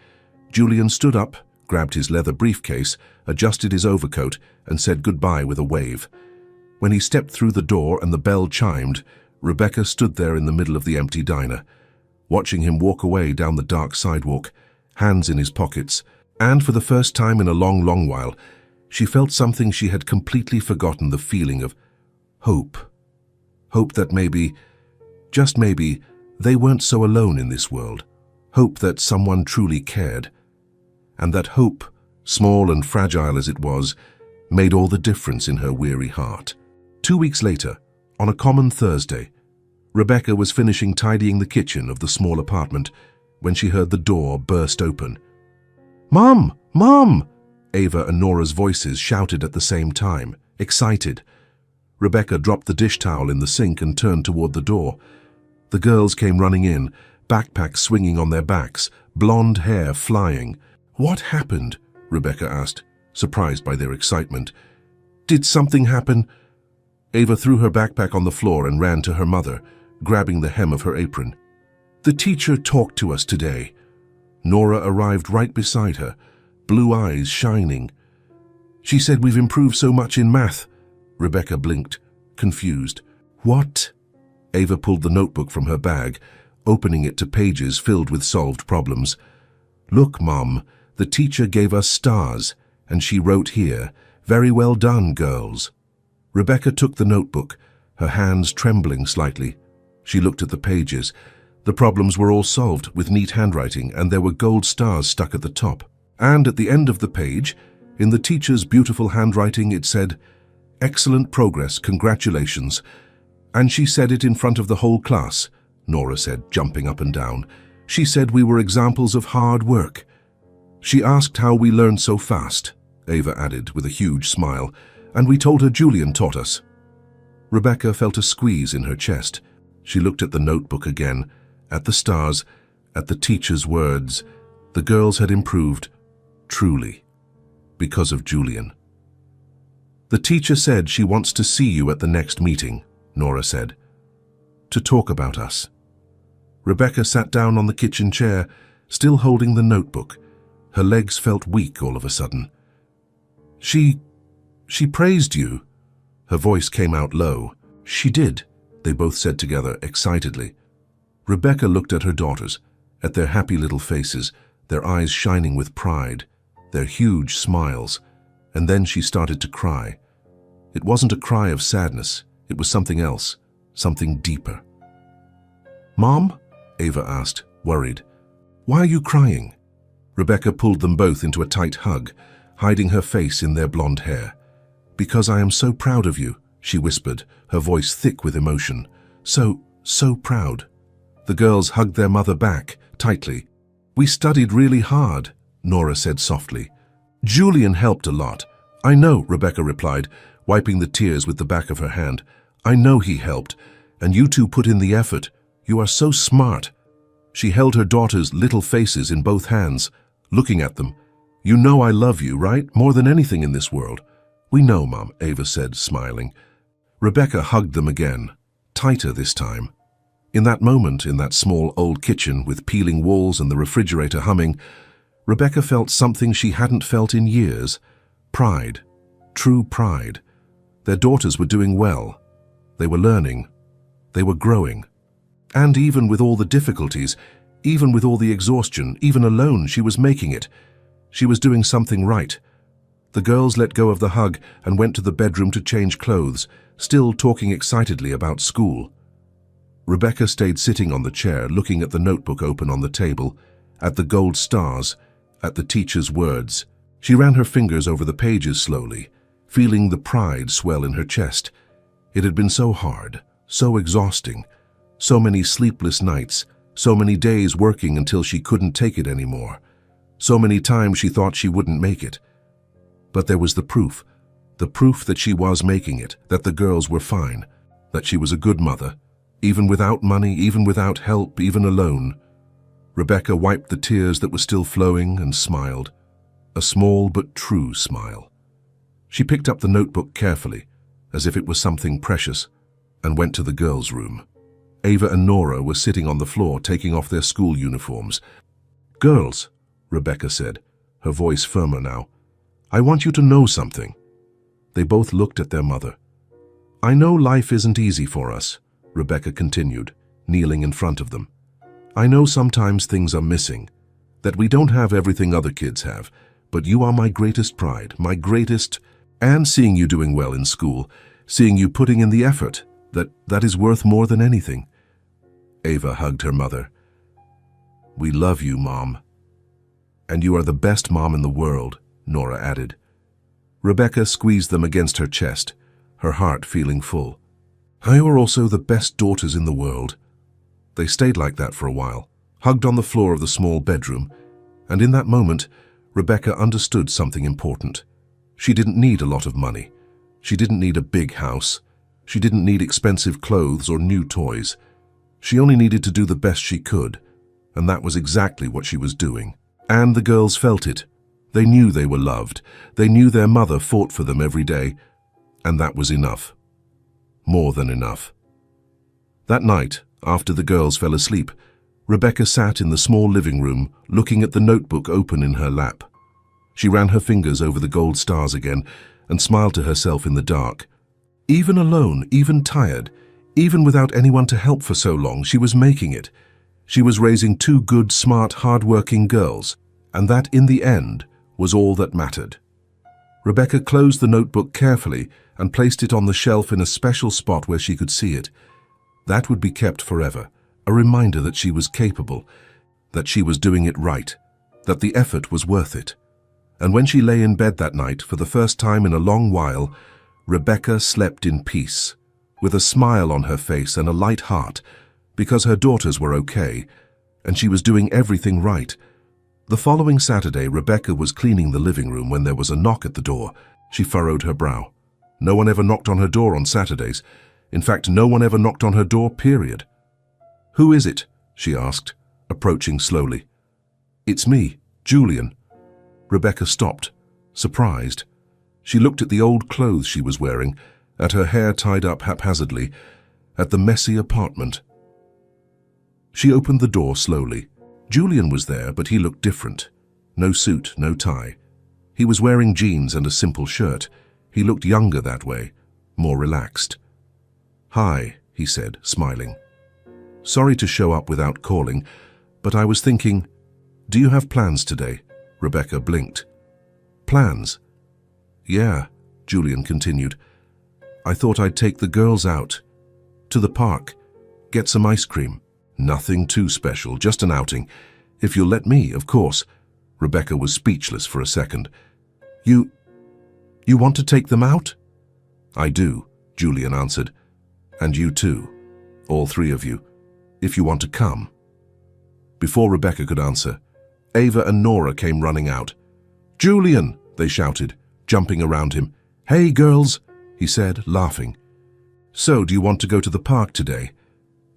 Julian stood up, grabbed his leather briefcase, adjusted his overcoat, and said goodbye with a wave. When he stepped through the door and the bell chimed, Rebecca stood there in the middle of the empty diner, watching him walk away down the dark sidewalk, hands in his pockets, and for the first time in a long, long while, she felt something she had completely forgotten, the feeling of hope. Hope that maybe, just maybe, they weren't so alone in this world. Hope that someone truly cared. And that hope, small and fragile as it was, made all the difference in her weary heart. 2 weeks later, on a common Thursday, Rebecca was finishing tidying the kitchen of the small apartment when she heard the door burst open. "Mom! Mom!" Ava and Nora's voices shouted at the same time, excited. Rebecca dropped the dish towel in the sink and turned toward the door. The girls came running in, backpacks swinging on their backs, blonde hair flying. "What happened?" Rebecca asked, surprised by their excitement. "Did something happen?" Ava threw her backpack on the floor and ran to her mother, grabbing the hem of her apron. "The teacher talked to us today." Nora arrived right beside her, blue eyes shining. "She said we've improved so much in math." Rebecca blinked, confused. "What?" Ava pulled the notebook from her bag, opening it to pages filled with solved problems. "Look, Mom, the teacher gave us stars, and she wrote here, 'Very well done, girls.'" Rebecca took the notebook, her hands trembling slightly. She looked at the pages. The problems were all solved with neat handwriting, and there were gold stars stuck at the top. And at the end of the page, in the teacher's beautiful handwriting, it said, "Excellent progress, congratulations." "And she said it in front of the whole class," Nora said, jumping up and down. "She said we were examples of hard work." "She asked how we learned so fast," Ava added with a huge smile, "and we told her Julian taught us." Rebecca felt a squeeze in her chest. She looked at the notebook again, at the stars, at the teacher's words. The girls had improved, truly, because of Julian. "The teacher said she wants to see you at the next meeting," Nora said, "to talk about us." Rebecca sat down on the kitchen chair, still holding the notebook. Her legs felt weak all of a sudden. She praised you." Her voice came out low. "She did," they both said together excitedly. Rebecca looked at her daughters, at their happy little faces, their eyes shining with pride, their huge smiles, and then she started to cry. It wasn't a cry of sadness, it was something else, something deeper. "Mom?" Ava asked, worried. "Why are you crying?" Rebecca pulled them both into a tight hug, hiding her face in their blonde hair. "Because I am so proud of you," she whispered, her voice thick with emotion. So proud." The girls hugged their mother back, tightly. "We studied really hard," Nora said softly. "Julian helped a lot." "I know," Rebecca replied, wiping the tears with the back of her hand. "I know he helped, and you two put in the effort. You are so smart." She held her daughters' little faces in both hands, looking at them. "You know I love you, right? More than anything in this world." "We know, Mom," Ava said, smiling. Rebecca hugged them again, tighter this time. In that moment, in that small old kitchen with peeling walls and the refrigerator humming, Rebecca felt something she hadn't felt in years. Pride. True pride. Their daughters were doing well. They were learning. They were growing. And even with all the difficulties, even with all the exhaustion, even alone, she was making it. She was doing something right. The girls let go of the hug and went to the bedroom to change clothes, still talking excitedly about school. Rebecca stayed sitting on the chair, looking at the notebook open on the table, at the gold stars, at the teacher's words. She ran her fingers over the pages slowly, feeling the pride swell in her chest. It had been so hard, so exhausting, so many sleepless nights, so many days working until she couldn't take it anymore. So many times she thought she wouldn't make it. But there was the proof that she was making it, that the girls were fine, that she was a good mother, even without money, even without help, even alone. Rebecca wiped the tears that were still flowing and smiled, a small but true smile. She picked up the notebook carefully, as if it was something precious, and went to the girls' room. Ava and Nora were sitting on the floor taking off their school uniforms. "Girls," Rebecca said, her voice firmer now, "I want you to know something." They both looked at their mother. "I know life isn't easy for us," Rebecca continued, kneeling in front of them. "I know sometimes things are missing, that we don't have everything other kids have, but you are my greatest pride, my greatest, and seeing you doing well in school, seeing you putting in the effort, that is worth more than anything." Ava hugged her mother. "We love you, Mom." "And you are the best mom in the world," Nora added. Rebecca squeezed them against her chest, her heart feeling full. "You are also the best daughters in the world." They stayed like that for a while, hugged on the floor of the small bedroom, and in that moment, Rebecca understood something important. She didn't need a lot of money. She didn't need a big house. She didn't need expensive clothes or new toys. She only needed to do the best she could, and that was exactly what she was doing. And the girls felt it. They knew they were loved. They knew their mother fought for them every day, and that was enough. More than enough. That night, after the girls fell asleep, Rebecca sat in the small living room, looking at the notebook open in her lap. She ran her fingers over the gold stars again and smiled to herself in the dark. Even alone, even tired, even without anyone to help for so long, she was making it. She was raising two good, smart, hard-working girls, and that, in the end, was all that mattered. Rebecca closed the notebook carefully and placed it on the shelf in a special spot where she could see it. That would be kept forever, a reminder that she was capable, that she was doing it right, that the effort was worth it. And when she lay in bed that night, for the first time in a long while, Rebecca slept in peace, with a smile on her face and a light heart, because her daughters were okay, and she was doing everything right. The following Saturday, Rebecca was cleaning the living room when there was a knock at the door. She furrowed her brow. No one ever knocked on her door on Saturdays. In fact, no one ever knocked on her door, period. "Who is it?" she asked, approaching slowly. "It's me, Julian." Rebecca stopped, surprised. She looked at the old clothes she was wearing, at her hair tied up haphazardly, at the messy apartment. She opened the door slowly. Julian was there, but he looked different. No suit, no tie. He was wearing jeans and a simple shirt. He looked younger that way, more relaxed. "Hi," he said, smiling. "Sorry to show up without calling, but I was thinking, do you have plans today?" Rebecca blinked. "Plans?" "Yeah," Julian continued. "I thought I'd take the girls out. To the park. Get some ice cream. Nothing too special, just an outing. If you'll let me, of course." Rebecca was speechless for a second. You want to take them out?" "I do," Julian answered. "And you too. All three of you. If you want to come." Before Rebecca could answer, Ava and Nora came running out. "Julian!" they shouted, jumping around him. "Hey, girls!" he said, laughing. "So, do you want to go to the park today?"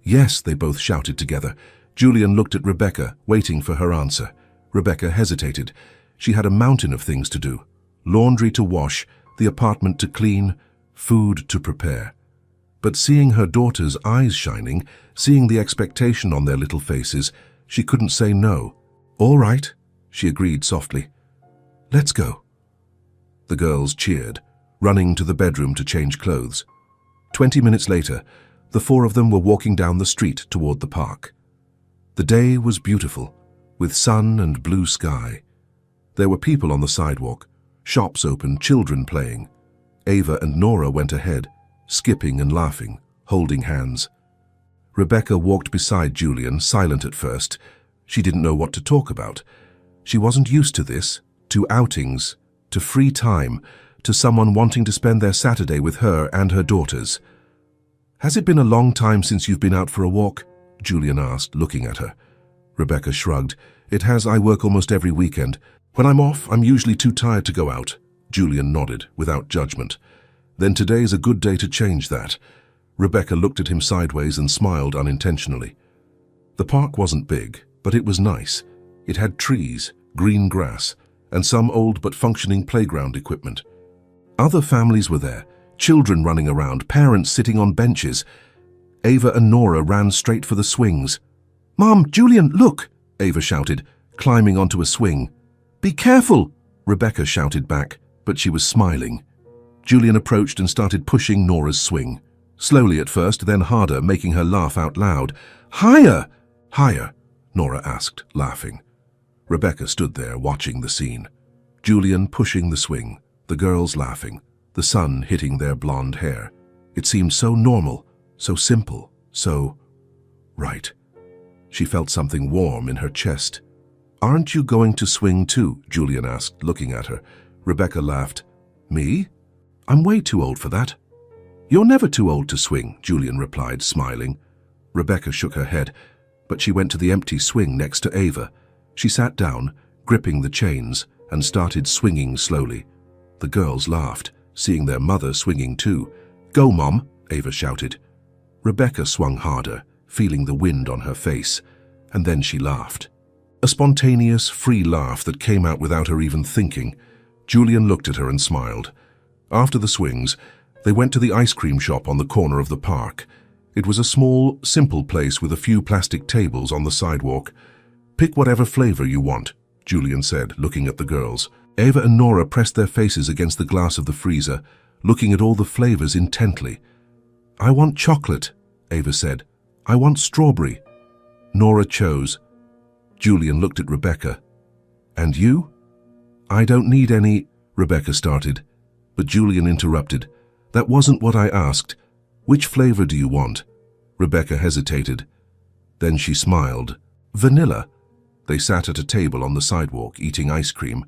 "Yes," they both shouted together. Julian looked at Rebecca, waiting for her answer. Rebecca hesitated. She had a mountain of things to do. Laundry to wash, the apartment to clean, food to prepare. But seeing her daughter's eyes shining, seeing the expectation on their little faces, she couldn't say no. "All right," she agreed softly. "Let's go." The girls cheered, running to the bedroom to change clothes. 20 minutes later, the four of them were walking down the street toward the park. The day was beautiful, with sun and blue sky. There were people on the sidewalk, shops open, children playing. Ava and Nora went ahead, skipping and laughing, holding hands. Rebecca walked beside Julian, silent at first. She didn't know what to talk about. She wasn't used to this, to outings, to free time, to someone wanting to spend their Saturday with her and her daughters. "Has it been a long time since you've been out for a walk?" Julian asked, looking at her. Rebecca shrugged. "It has. I work almost every weekend. When I'm off, I'm usually too tired to go out." Julian nodded, without judgment. "Then today's a good day to change that." Rebecca looked at him sideways and smiled unintentionally. The park wasn't big, but it was nice. It had trees, green grass, and some old but functioning playground equipment. Other families were there, children running around, parents sitting on benches. Ava and Nora ran straight for the swings. "Mom, Julian, look!" Ava shouted, climbing onto a swing. "Be careful!" Rebecca shouted back, but she was smiling. Julian approached and started pushing Nora's swing. Slowly at first, then harder, making her laugh out loud. "Higher!" "Higher?" Nora asked, laughing. Rebecca stood there, watching the scene. Julian pushing the swing, the girls laughing, the sun hitting their blonde hair. It seemed so normal, so simple, so right. She felt something warm in her chest. "Aren't you going to swing too?" Julian asked, looking at her. Rebecca laughed. "Me? I'm way too old for that." "You're never too old to swing," Julian replied, smiling. Rebecca shook her head, but she went to the empty swing next to Ava. She sat down, gripping the chains, and started swinging slowly. The girls laughed, seeing their mother swinging too. "Go, Mom," Ava shouted. Rebecca swung harder, feeling the wind on her face, and then she laughed. A spontaneous, free laugh that came out without her even thinking. Julian looked at her and smiled. After the swings, they went to the ice cream shop on the corner of the park. It was a small, simple place with a few plastic tables on the sidewalk. "Pick whatever flavor you want," Julian said, looking at the girls. Ava and Nora pressed their faces against the glass of the freezer, looking at all the flavors intently. "I want chocolate," Ava said. "I want strawberry." Nora chose. Julian looked at Rebecca. "And you?" "I don't need any," Rebecca started. But Julian interrupted. "That wasn't what I asked. Which flavor do you want?" Rebecca hesitated. Then she smiled. "Vanilla." They sat at a table on the sidewalk, eating ice cream.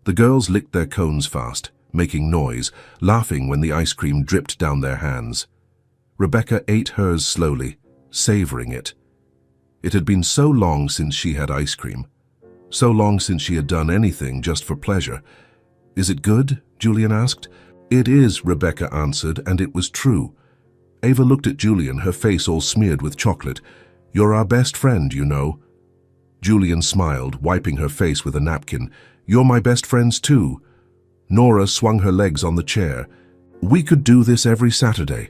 The girls licked their cones fast, making noise, laughing when the ice cream dripped down their hands. Rebecca ate hers slowly, savoring it. It had been so long since she had ice cream. So long since she had done anything just for pleasure. "Is it good?" Julian asked. "It is," Rebecca answered, and it was true. Ava looked at Julian, her face all smeared with chocolate. "You're our best friend, you know." Julian smiled, wiping her face with a napkin. "You're my best friends too." Nora swung her legs on the chair. "We could do this every Saturday."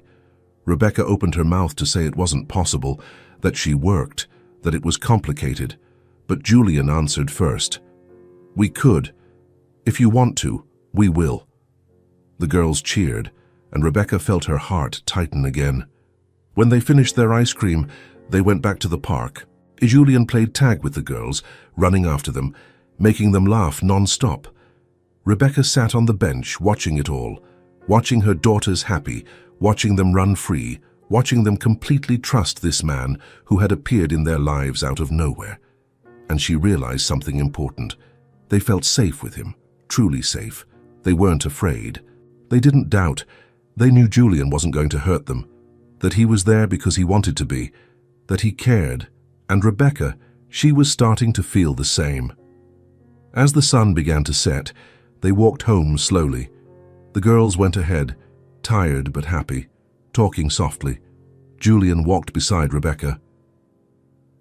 Rebecca opened her mouth to say it wasn't possible, that she worked, that it was complicated. But Julian answered first. "We could. If you want to, we will." The girls cheered, and Rebecca felt her heart tighten again. When they finished their ice cream, they went back to the park. Julian played tag with the girls, running after them, making them laugh non-stop. Rebecca sat on the bench, watching it all, watching her daughters happy, watching them run free, watching them completely trust this man who had appeared in their lives out of nowhere. And she realized something important. They felt safe with him, truly safe. They weren't afraid. They didn't doubt. They knew Julian wasn't going to hurt them, that he was there because he wanted to be, that he cared. And Rebecca, she was starting to feel the same. As the sun began to set, they walked home slowly. The girls went ahead, tired but happy, talking softly. Julian walked beside Rebecca.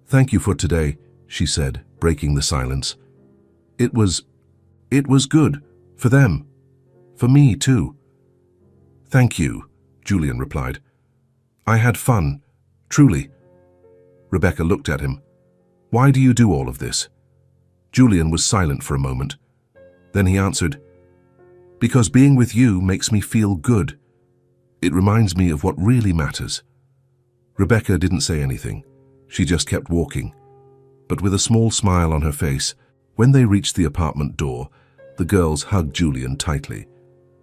"Thank you for today," she said, breaking the silence. It was good. For them. For me, too." "Thank you," Julian replied. "I had fun, truly." Rebecca looked at him. "Why do you do all of this?" Julian was silent for a moment. Then he answered, "Because being with you makes me feel good. It reminds me of what really matters." Rebecca didn't say anything. She just kept walking. But with a small smile on her face, when they reached the apartment door, the girls hugged Julian tightly.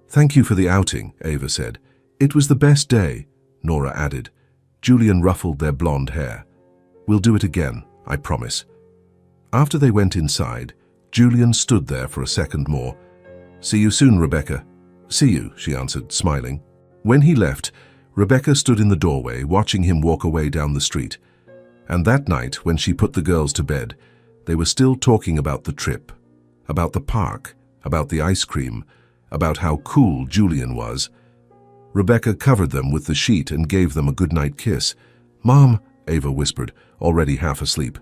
"Thank you for the outing," Ava said. "It was the best day," Nora added. Julian ruffled their blonde hair. "We'll do it again, I promise." After they went inside, Julian stood there for a second more. "See you soon, Rebecca." "See you," she answered, smiling. When he left, Rebecca stood in the doorway, watching him walk away down the street. And that night, when she put the girls to bed, they were still talking about the trip, about the park, about the ice cream, about how cool Julian was. Rebecca covered them with the sheet and gave them a goodnight kiss. "Mom," Ava whispered, already half asleep.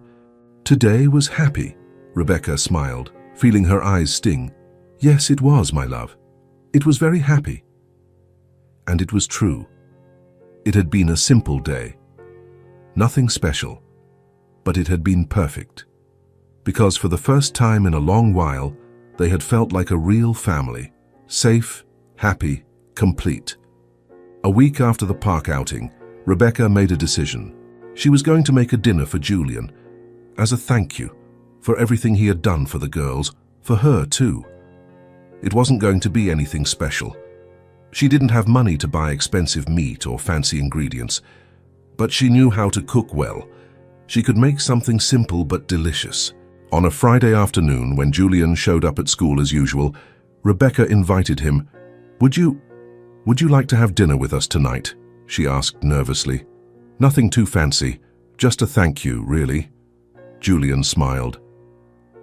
"Today was happy," Rebecca smiled, feeling her eyes sting. "Yes, it was, my love. It was very happy." And it was true. It had been a simple day. Nothing special, but it had been perfect. Because for the first time in a long while, they had felt like a real family, safe, happy, complete. A week after the park outing, Rebecca made a decision. She was going to make a dinner for Julian, as a thank you for everything he had done for the girls, for her too. It wasn't going to be anything special. She didn't have money to buy expensive meat or fancy ingredients, but she knew how to cook well. She could make something simple but delicious. On a Friday afternoon, when Julian showed up at school as usual, Rebecca invited him. Would you like to have dinner with us tonight?" she asked nervously. "Nothing too fancy, just a thank you, really." Julian smiled.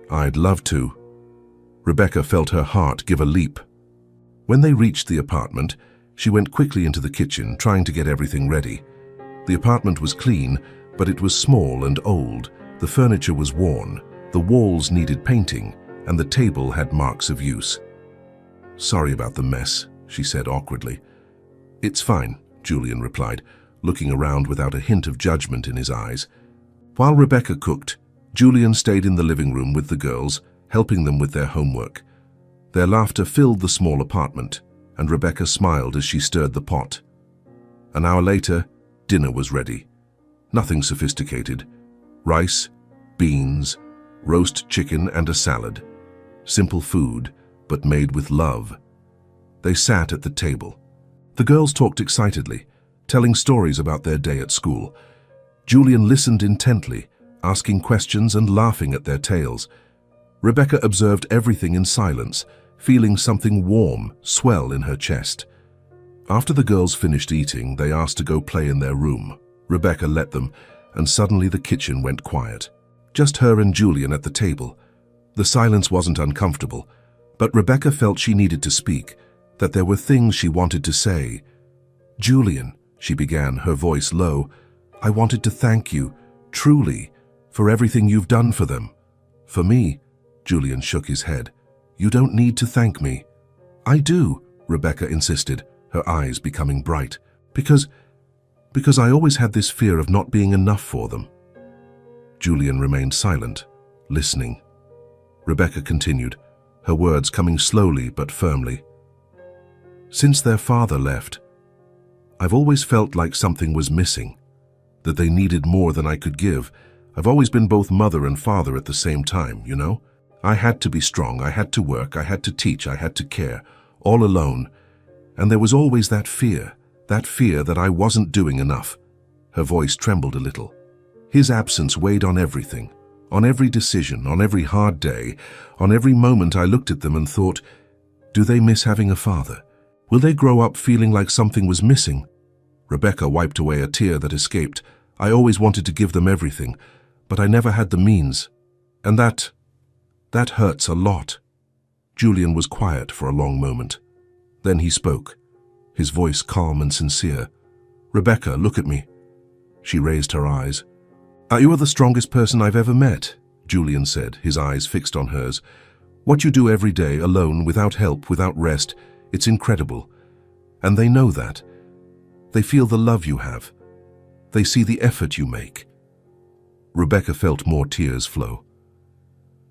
"I'd love to." Rebecca felt her heart give a leap. When they reached the apartment, she went quickly into the kitchen, trying to get everything ready. The apartment was clean, but it was small and old. The furniture was worn, the walls needed painting, and the table had marks of use. "Sorry about the mess," she said awkwardly. "It's fine," Julian replied, looking around without a hint of judgment in his eyes. While Rebecca cooked, Julian stayed in the living room with the girls, helping them with their homework. Their laughter filled the small apartment, and Rebecca smiled as she stirred the pot. An hour later, dinner was ready. Nothing sophisticated. Rice, beans, roast chicken, and a salad. Simple food, but made with love. They sat at the table. The girls talked excitedly, telling stories about their day at school. Julian listened intently, asking questions and laughing at their tales. Rebecca observed everything in silence, feeling something warm swell in her chest. After the girls finished eating, they asked to go play in their room. Rebecca let them, and suddenly the kitchen went quiet. Just her and Julian at the table. The silence wasn't uncomfortable, but Rebecca felt she needed to speak, that there were things she wanted to say. "Julian," she began, her voice low, "I wanted to thank you, truly, for everything you've done for them." "For me?" Julian shook his head. "You don't need to thank me." "I do," Rebecca insisted, her eyes becoming bright. Because I always had this fear of not being enough for them." Julian remained silent, listening. Rebecca continued, her words coming slowly but firmly. "Since their father left, I've always felt like something was missing, that they needed more than I could give. I've always been both mother and father at the same time, you know? I had to be strong, I had to work, I had to teach, I had to care, all alone. And there was always that fear that I wasn't doing enough." Her voice trembled a little. His absence weighed on everything, on every decision, on every hard day, on every moment I looked at them and thought, do they miss having a father? Will they grow up feeling like something was missing? Rebecca wiped away a tear that escaped. "I always wanted to give them everything, but I never had the means. And that hurts a lot." Julian was quiet for a long moment. Then he spoke, his voice calm and sincere. "Rebecca, look at me." She raised her eyes. "You are the strongest person I've ever met," Julian said, his eyes fixed on hers. "What you do every day, alone, without help, without rest, it's incredible. And they know that. They feel the love you have. They see the effort you make." Rebecca felt more tears flow.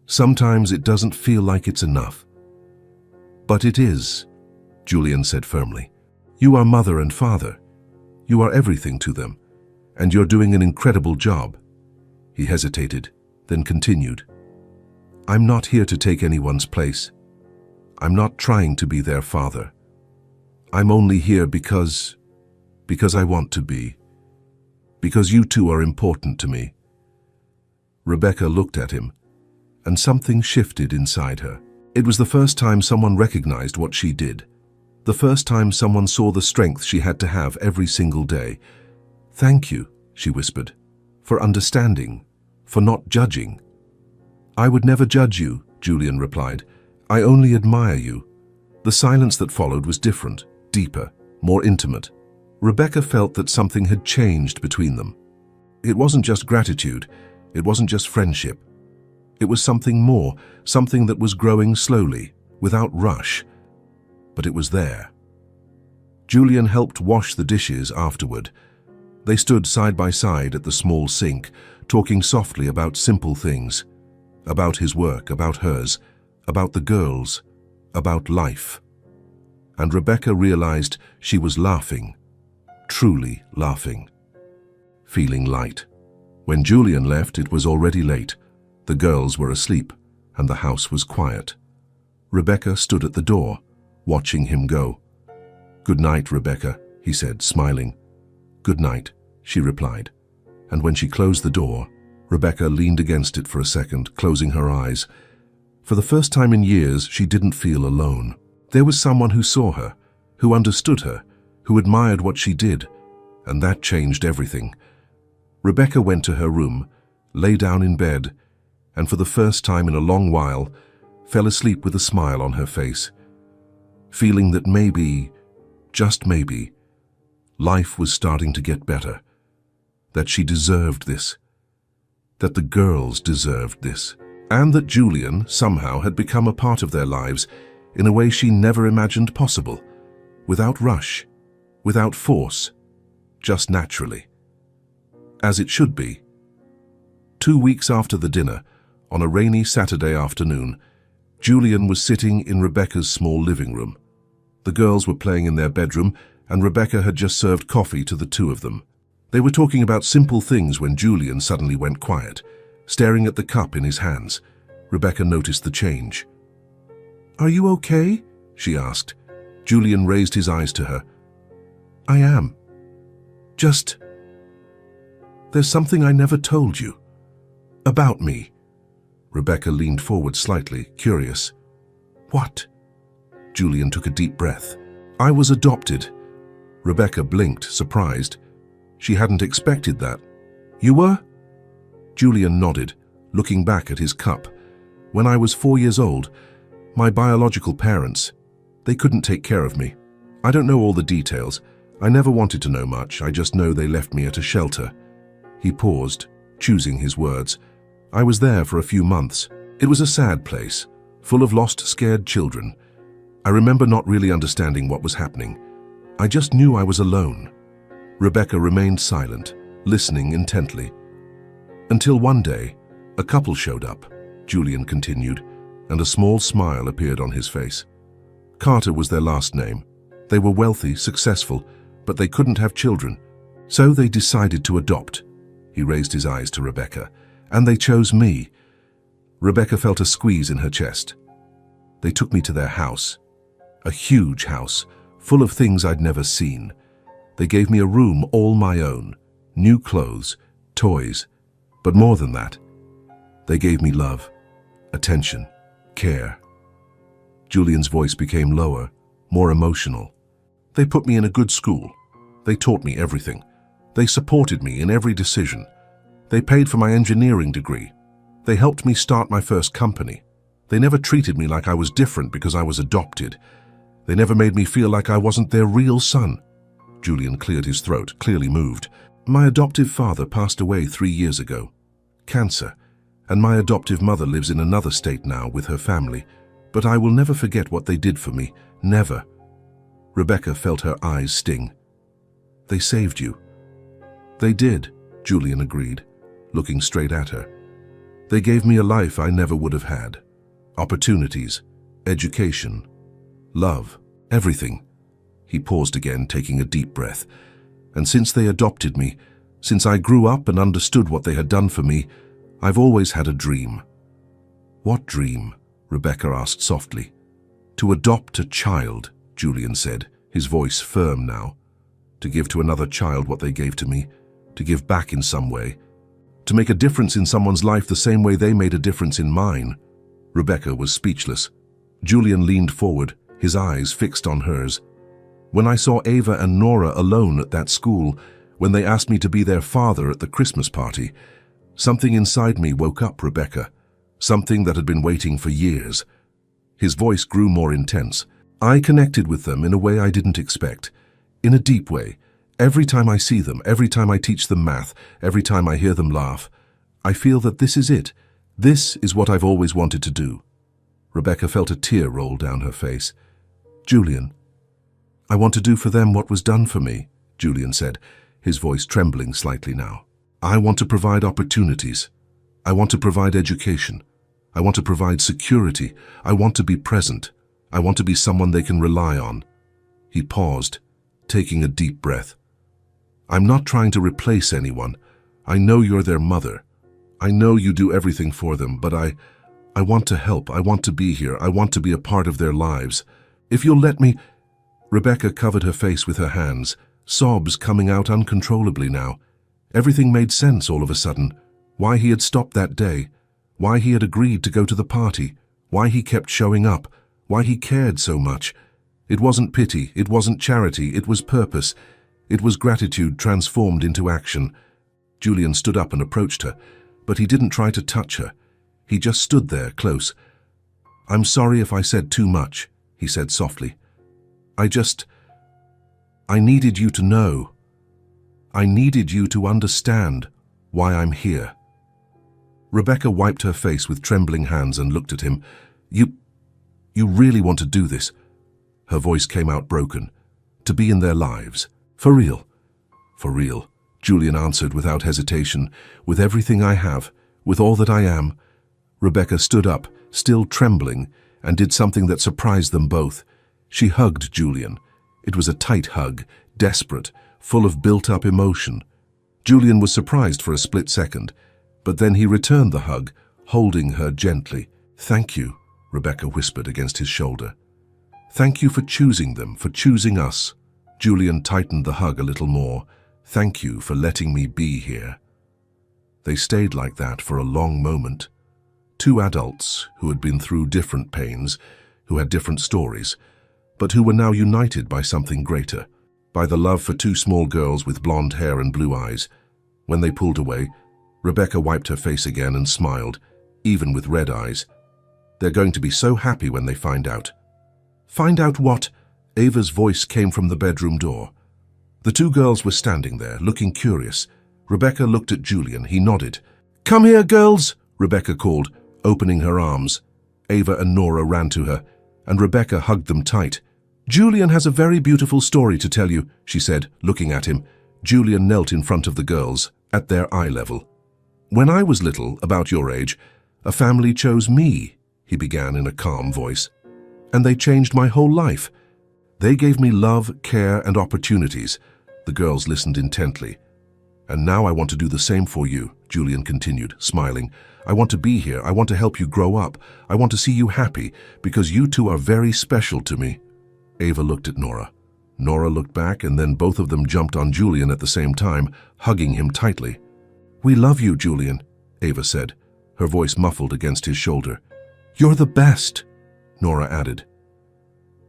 "Sometimes it doesn't feel like it's enough. But it is," Julian said firmly. "You are mother and father. You are everything to them, and you're doing an incredible job." He hesitated, then continued. "I'm not here to take anyone's place. I'm not trying to be their father. I'm only here because I want to be. Because you two are important to me." Rebecca looked at him, and something shifted inside her. It was the first time someone recognized what she did. The first time someone saw the strength she had to have every single day. "Thank you," she whispered, "for understanding, for not judging." "I would never judge you," Julian replied. "I only admire you." The silence that followed was different, deeper, more intimate. Rebecca felt that something had changed between them. It wasn't just gratitude, it wasn't just friendship. It was something more, something that was growing slowly, without rush. But it was there. Julian helped wash the dishes afterward. They stood side by side at the small sink, talking softly about simple things. About his work, about hers, about the girls, about life. And Rebecca realized she was laughing, truly laughing. Feeling light. When Julian left, it was already late. The girls were asleep, and the house was quiet. Rebecca stood at the door, watching him go. "Good night, Rebecca," he said, smiling. "Good night," she replied. And when she closed the door, Rebecca leaned against it for a second, closing her eyes. For the first time in years, she didn't feel alone. There was someone who saw her, who understood her, who admired what she did, and that changed everything. Rebecca went to her room, lay down in bed, and for the first time in a long while, fell asleep with a smile on her face, feeling that maybe, just maybe, life was starting to get better, that she deserved this, that the girls deserved this, and that Julian somehow had become a part of their lives in a way she never imagined possible, without rush, without force, just naturally. As it should be. 2 weeks after the dinner, on a rainy Saturday afternoon, Julian was sitting in Rebecca's small living room. The girls were playing in their bedroom, and Rebecca had just served coffee to the two of them. They were talking about simple things when Julian suddenly went quiet, staring at the cup in his hands. Rebecca noticed the change. "Are you okay?" she asked. Julian raised his eyes to her. "I am. Just... there's something I never told you. About me." Rebecca leaned forward slightly, curious. "What?" Julian took a deep breath. "I was adopted." Rebecca blinked, surprised. She hadn't expected that. "You were?" Julian nodded, looking back at his cup. "When I was 4 years old, my biological parents, they couldn't take care of me. I don't know all the details. I never wanted to know much. I just know they left me at a shelter." He paused, choosing his words. "I was there for a few months. It was a sad place, full of lost, scared children. I remember not really understanding what was happening. I just knew I was alone." Rebecca remained silent, listening intently. "Until one day, a couple showed up," Julian continued, and a small smile appeared on his face. Carter was their last name. They were wealthy, successful, but they couldn't have children. So they decided to adopt. He raised his eyes to Rebecca. "And they chose me." Rebecca felt a squeeze in her chest. "They took me to their house. A huge house, full of things I'd never seen. They gave me a room all my own, new clothes, toys, but more than that. They gave me love, attention, care." Julian's voice became lower, more emotional. "They put me in a good school. They taught me everything. They supported me in every decision. They paid for my engineering degree. They helped me start my first company. They never treated me like I was different because I was adopted. They never made me feel like I wasn't their real son." Julian cleared his throat, clearly moved. "My adoptive father passed away 3 years ago. Cancer. And my adoptive mother lives in another state now with her family. But I will never forget what they did for me. Never." Rebecca felt her eyes sting. "They saved you." "They did," Julian agreed, looking straight at her. "They gave me a life I never would have had. Opportunities, education, love, everything." He paused again, taking a deep breath. "And since they adopted me, since I grew up and understood what they had done for me, I've always had a dream." "What dream?" Rebecca asked softly. "To adopt a child," Julian said, his voice firm now. "To give to another child what they gave to me, to give back in some way. to make a difference in someone's life the same way they made a difference in mine. Rebecca was speechless. Julian leaned forward, his eyes fixed on hers. When I saw Ava and Nora alone at that school, when they asked me to be their father at the Christmas party, something inside me woke up, Rebecca. Something that had been waiting for years. His voice grew more intense. I connected with them in a way I didn't expect. In a deep way. Every time I see them, every time I teach them math, every time I hear them laugh, I feel that this is it. This is what I've always wanted to do. Rebecca felt a tear roll down her face. Julian, I want to do for them what was done for me, Julian said, his voice trembling slightly now. I want to provide opportunities. I want to provide education. I want to provide security. I want to be present. I want to be someone they can rely on. He paused, taking a deep breath. I'm not trying to replace anyone. I know you're their mother. I know you do everything for them, but I want to help. I want to be here. I want to be a part of their lives. If you'll let me... Rebecca covered her face with her hands, sobs coming out uncontrollably now. Everything made sense all of a sudden. Why he had stopped that day. Why he had agreed to go to the party. Why he kept showing up. Why he cared so much. It wasn't pity. It wasn't charity. It was purpose. It was gratitude transformed into action. Julian stood up and approached her, but he didn't try to touch her. He just stood there, close. I'm sorry if I said too much, he said softly. I needed you to know. I needed you to understand why I'm here. Rebecca wiped her face with trembling hands and looked at him. You really want to do this? Her voice came out broken. To be in their lives. For real? For real, Julian answered without hesitation. With everything I have, with all that I am. Rebecca stood up, still trembling, and did something that surprised them both. She hugged Julian. It was a tight hug, desperate, full of built-up emotion. Julian was surprised for a split second, but then he returned the hug, holding her gently. Thank you, Rebecca whispered against his shoulder. Thank you for choosing them, for choosing us. Julian tightened the hug a little more. Thank you for letting me be here. They stayed like that for a long moment. Two adults who had been through different pains, who had different stories, but who were now united by something greater, by the love for two small girls with blonde hair and blue eyes. When they pulled away, Rebecca wiped her face again and smiled, even with red eyes. They're going to be so happy when they find out. Find out what? Ava's voice came from the bedroom door. The two girls were standing there, looking curious. Rebecca looked at Julian. He nodded. Come here, girls, Rebecca called, opening her arms. Ava and Nora ran to her, and Rebecca hugged them tight. Julian has a very beautiful story to tell you, she said, looking at him. Julian knelt in front of the girls, at their eye level. When I was little, about your age, a family chose me, he began in a calm voice. And they changed my whole life. They gave me love, care, and opportunities. The girls listened intently. And now I want to do the same for you, Julian continued, smiling. I want to be here. I want to help you grow up. I want to see you happy, because you two are very special to me. Ava looked at Nora. Nora looked back, and then both of them jumped on Julian at the same time, hugging him tightly. We love you, Julian, Ava said, her voice muffled against his shoulder. You're the best, Nora added.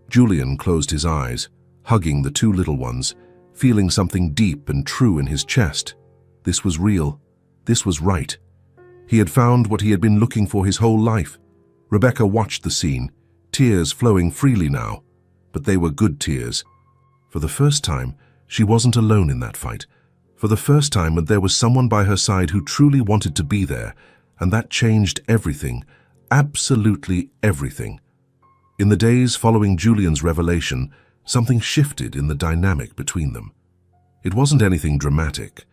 Julian closed his eyes, hugging the two little ones, feeling something deep and true in his chest. This was real. This was right. He had found what he had been looking for his whole life. Rebecca watched the scene, tears flowing freely now, but they were good tears. For the first time, she wasn't alone in that fight. For the first time, there was someone by her side who truly wanted to be there, and that changed everything, absolutely everything. In the days following Julian's revelation, something shifted in the dynamic between them. It wasn't anything dramatic.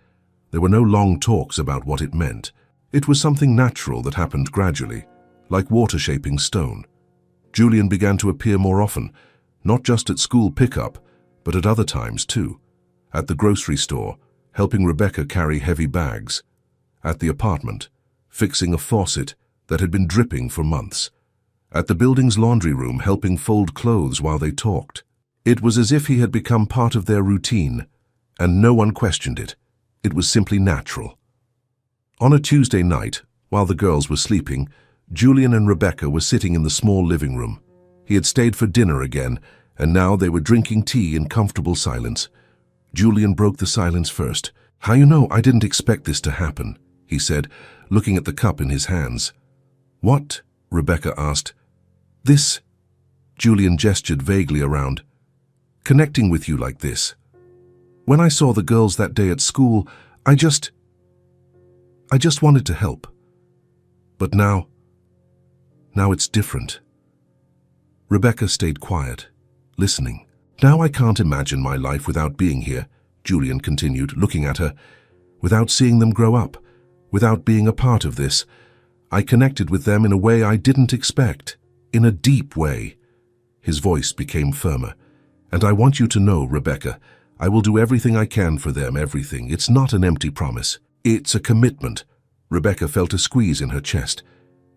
There were no long talks about what it meant. It was something natural that happened gradually, like water shaping stone. Julian began to appear more often, not just at school pickup, but at other times too. At the grocery store, helping Rebecca carry heavy bags. At the apartment, fixing a faucet that had been dripping for months. At the building's laundry room, helping fold clothes while they talked. It was as if he had become part of their routine, and no one questioned it. It was simply natural. On a Tuesday night, while the girls were sleeping, Julian and Rebecca were sitting in the small living room. He had stayed for dinner again, and now they were drinking tea in comfortable silence. Julian broke the silence first. "How you know I didn't expect this to happen?" he said, looking at the cup in his hands. "What?" Rebecca asked. "This," Julian gestured vaguely around. "Connecting with you like this. When I saw the girls that day at school, I just wanted to help. But now it's different." Rebecca stayed quiet, listening. "Now I can't imagine my life without being here," Julian continued, looking at her. "Without seeing them grow up, without being a part of this. I connected with them in a way I didn't expect, in a deep way." His voice became firmer. "And I want you to know, Rebecca, I will do everything I can for them, everything. It's not an empty promise. It's a commitment." Rebecca felt a squeeze in her chest.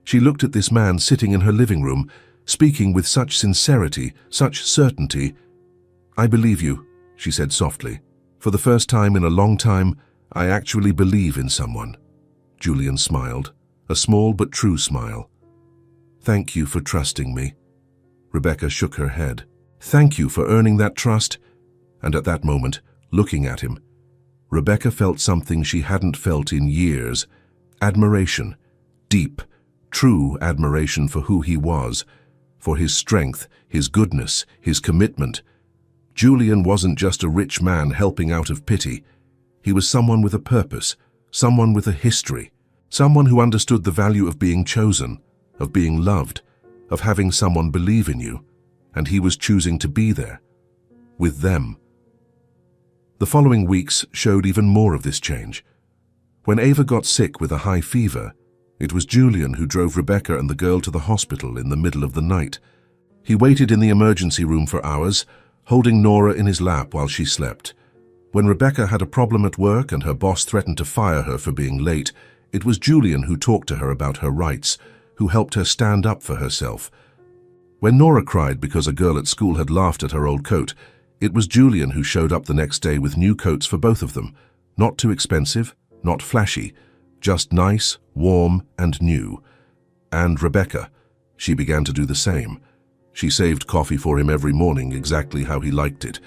She looked at this man sitting in her living room, speaking with such sincerity, such certainty. "I believe you," she said softly. "For the first time in a long time, I actually believe in someone." Julian smiled, a small but true smile. "Thank you for trusting me." Rebecca shook her head. "Thank you for earning that trust." And at that moment, looking at him, Rebecca felt something she hadn't felt in years. Admiration. Deep, true admiration for who he was, for his strength, his goodness, his commitment. Julian wasn't just a rich man helping out of pity. He was someone with a purpose, someone with a history, someone who understood the value of being chosen, of being loved, of having someone believe in you, and he was choosing to be there, with them. The following weeks showed even more of this change. When Ava got sick with a high fever, it was Julian who drove Rebecca and the girl to the hospital in the middle of the night. He waited in the emergency room for hours, holding Nora in his lap while she slept. When Rebecca had a problem at work and her boss threatened to fire her for being late, it was Julian who talked to her about her rights, who helped her stand up for herself. When Nora cried because a girl at school had laughed at her old coat, it was Julian who showed up the next day with new coats for both of them. Not too expensive, not flashy, just nice, warm, and new. And Rebecca, she began to do the same. She saved coffee for him every morning exactly how he liked it.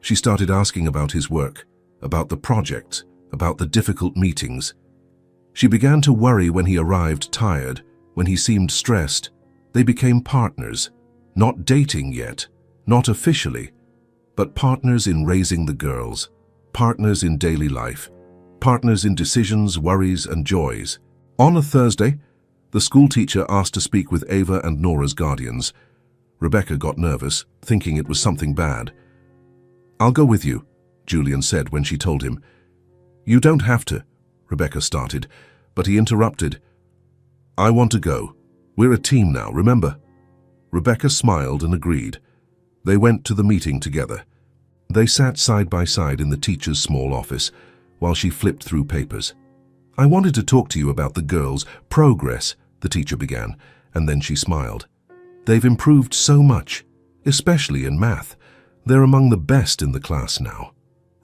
She started asking about his work, about the projects, about the difficult meetings. She began to worry when he arrived tired, when he seemed stressed. They became partners, not dating yet, not officially, but partners in raising the girls, partners in daily life, partners in decisions, worries, and joys. On a Thursday, the school teacher asked to speak with Ava and Nora's guardians. Rebecca got nervous, thinking it was something bad. "I'll go with you," Julian said when she told him. "You don't have to," Rebecca started, but he interrupted. "I want to go. We're a team now, remember?" Rebecca smiled and agreed. They went to the meeting together. They sat side by side in the teacher's small office while she flipped through papers. "I wanted to talk to you about the girls' progress," the teacher began, and then she smiled. "They've improved so much, especially in math. They're among the best in the class now."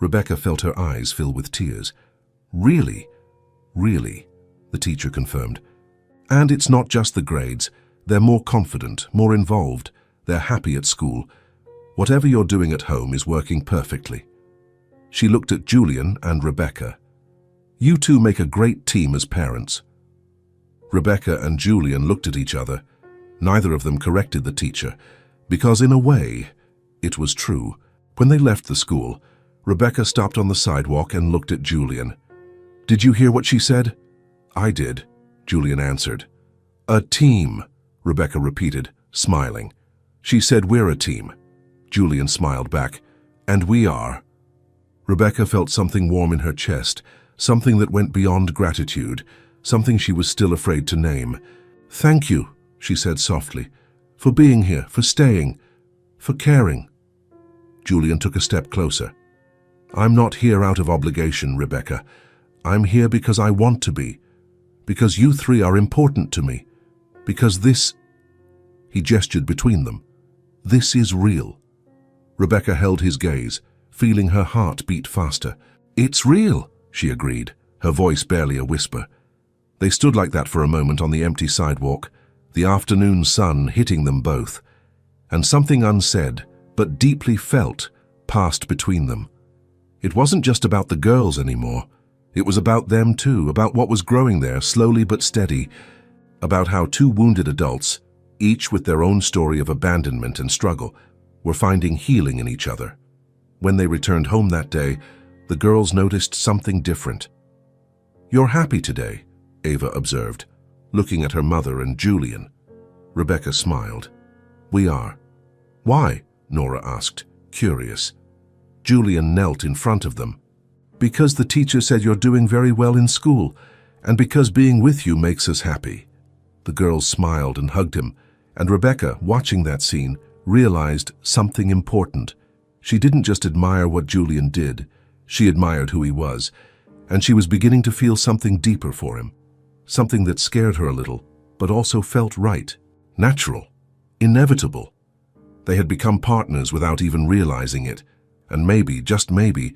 Rebecca felt her eyes fill with tears. "Really? Really?" the teacher confirmed. "And it's not just the grades. They're more confident, more involved. They're happy at school. Whatever you're doing at home is working perfectly." She looked at Julian and Rebecca. "You two make a great team as parents." Rebecca and Julian looked at each other. Neither of them corrected the teacher, because in a way, it was true. When they left the school, Rebecca stopped on the sidewalk and looked at Julian. "Did you hear what she said?" "I did," Julian answered. "A team," Rebecca repeated, smiling. "She said we're a team." Julian smiled back. "And we are." Rebecca felt something warm in her chest, something that went beyond gratitude, something she was still afraid to name. "Thank you," she said softly, "for being here, for staying, for caring." Julian took a step closer. "I'm not here out of obligation, Rebecca. I'm here because I want to be, because you three are important to me, because this—" He gestured between them. "This is real." Rebecca held his gaze, feeling her heart beat faster. "It's real," she agreed, her voice barely a whisper. They stood like that for a moment on the empty sidewalk, the afternoon sun hitting them both, and something unsaid, but deeply felt, passed between them. It wasn't just about the girls anymore. It was about them too, about what was growing there, slowly but steady, about how two wounded adults, each with their own story of abandonment and struggle, were finding healing in each other. When they returned home that day, the girls noticed something different. "You're happy today," Ava observed, looking at her mother and Julian. Rebecca smiled. "We are." "Why?" Nora asked, curious. Julian knelt in front of them. "Because the teacher said you're doing very well in school, and because being with you makes us happy." The girls smiled and hugged him, and Rebecca, watching that scene, realized something important. She didn't just admire what Julian did, she admired who he was, and she was beginning to feel something deeper for him. Something that scared her a little, but also felt right, natural, inevitable. They had become partners without even realizing it, and maybe, just maybe,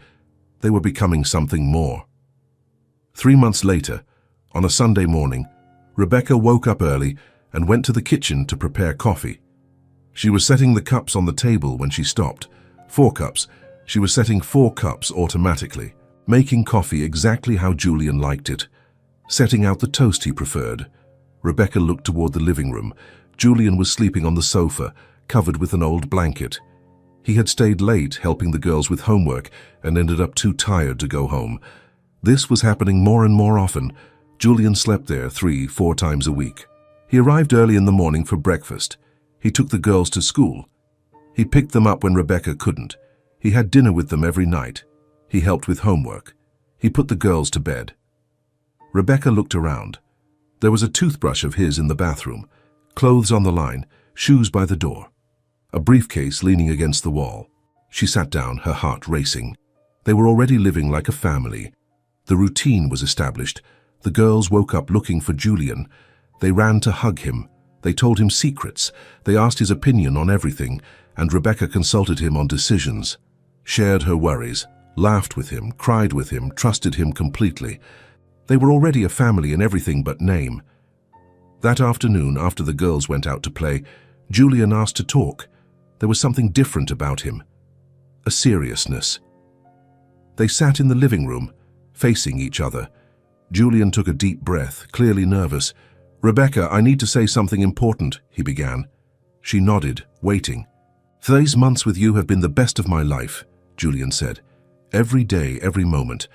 they were becoming something more. 3 months later, on a Sunday morning, Rebecca woke up early and went to the kitchen to prepare coffee. She was setting the cups on the table when she stopped. 4 cups. She was setting 4 cups automatically, making coffee exactly how Julian liked it, setting out the toast he preferred. Rebecca looked toward the living room. Julian was sleeping on the sofa, covered with an old blanket. He had stayed late helping the girls with homework and ended up too tired to go home. This was happening more and more often. Julian slept there 3-4 times a week. He arrived early in the morning for breakfast. He took the girls to school. He picked them up when Rebecca couldn't. He had dinner with them every night. He helped with homework. He put the girls to bed. Rebecca looked around. There was a toothbrush of his in the bathroom, clothes on the line, shoes by the door, a briefcase leaning against the wall. She sat down, her heart racing. They were already living like a family. The routine was established. The girls woke up looking for Julian. They ran to hug him. They told him secrets. They asked his opinion on everything, and Rebecca consulted him on decisions, shared her worries, laughed with him, cried with him, trusted him completely. They were already a family in everything but name. That afternoon, after the girls went out to play, Julian asked to talk. There was something different about him, a seriousness. They sat in the living room, facing each other. Julian took a deep breath, clearly nervous. "Rebecca, I need to say something important," he began. She nodded, waiting. "These months with you have been the best of my life," Julian said. "Every day, every moment.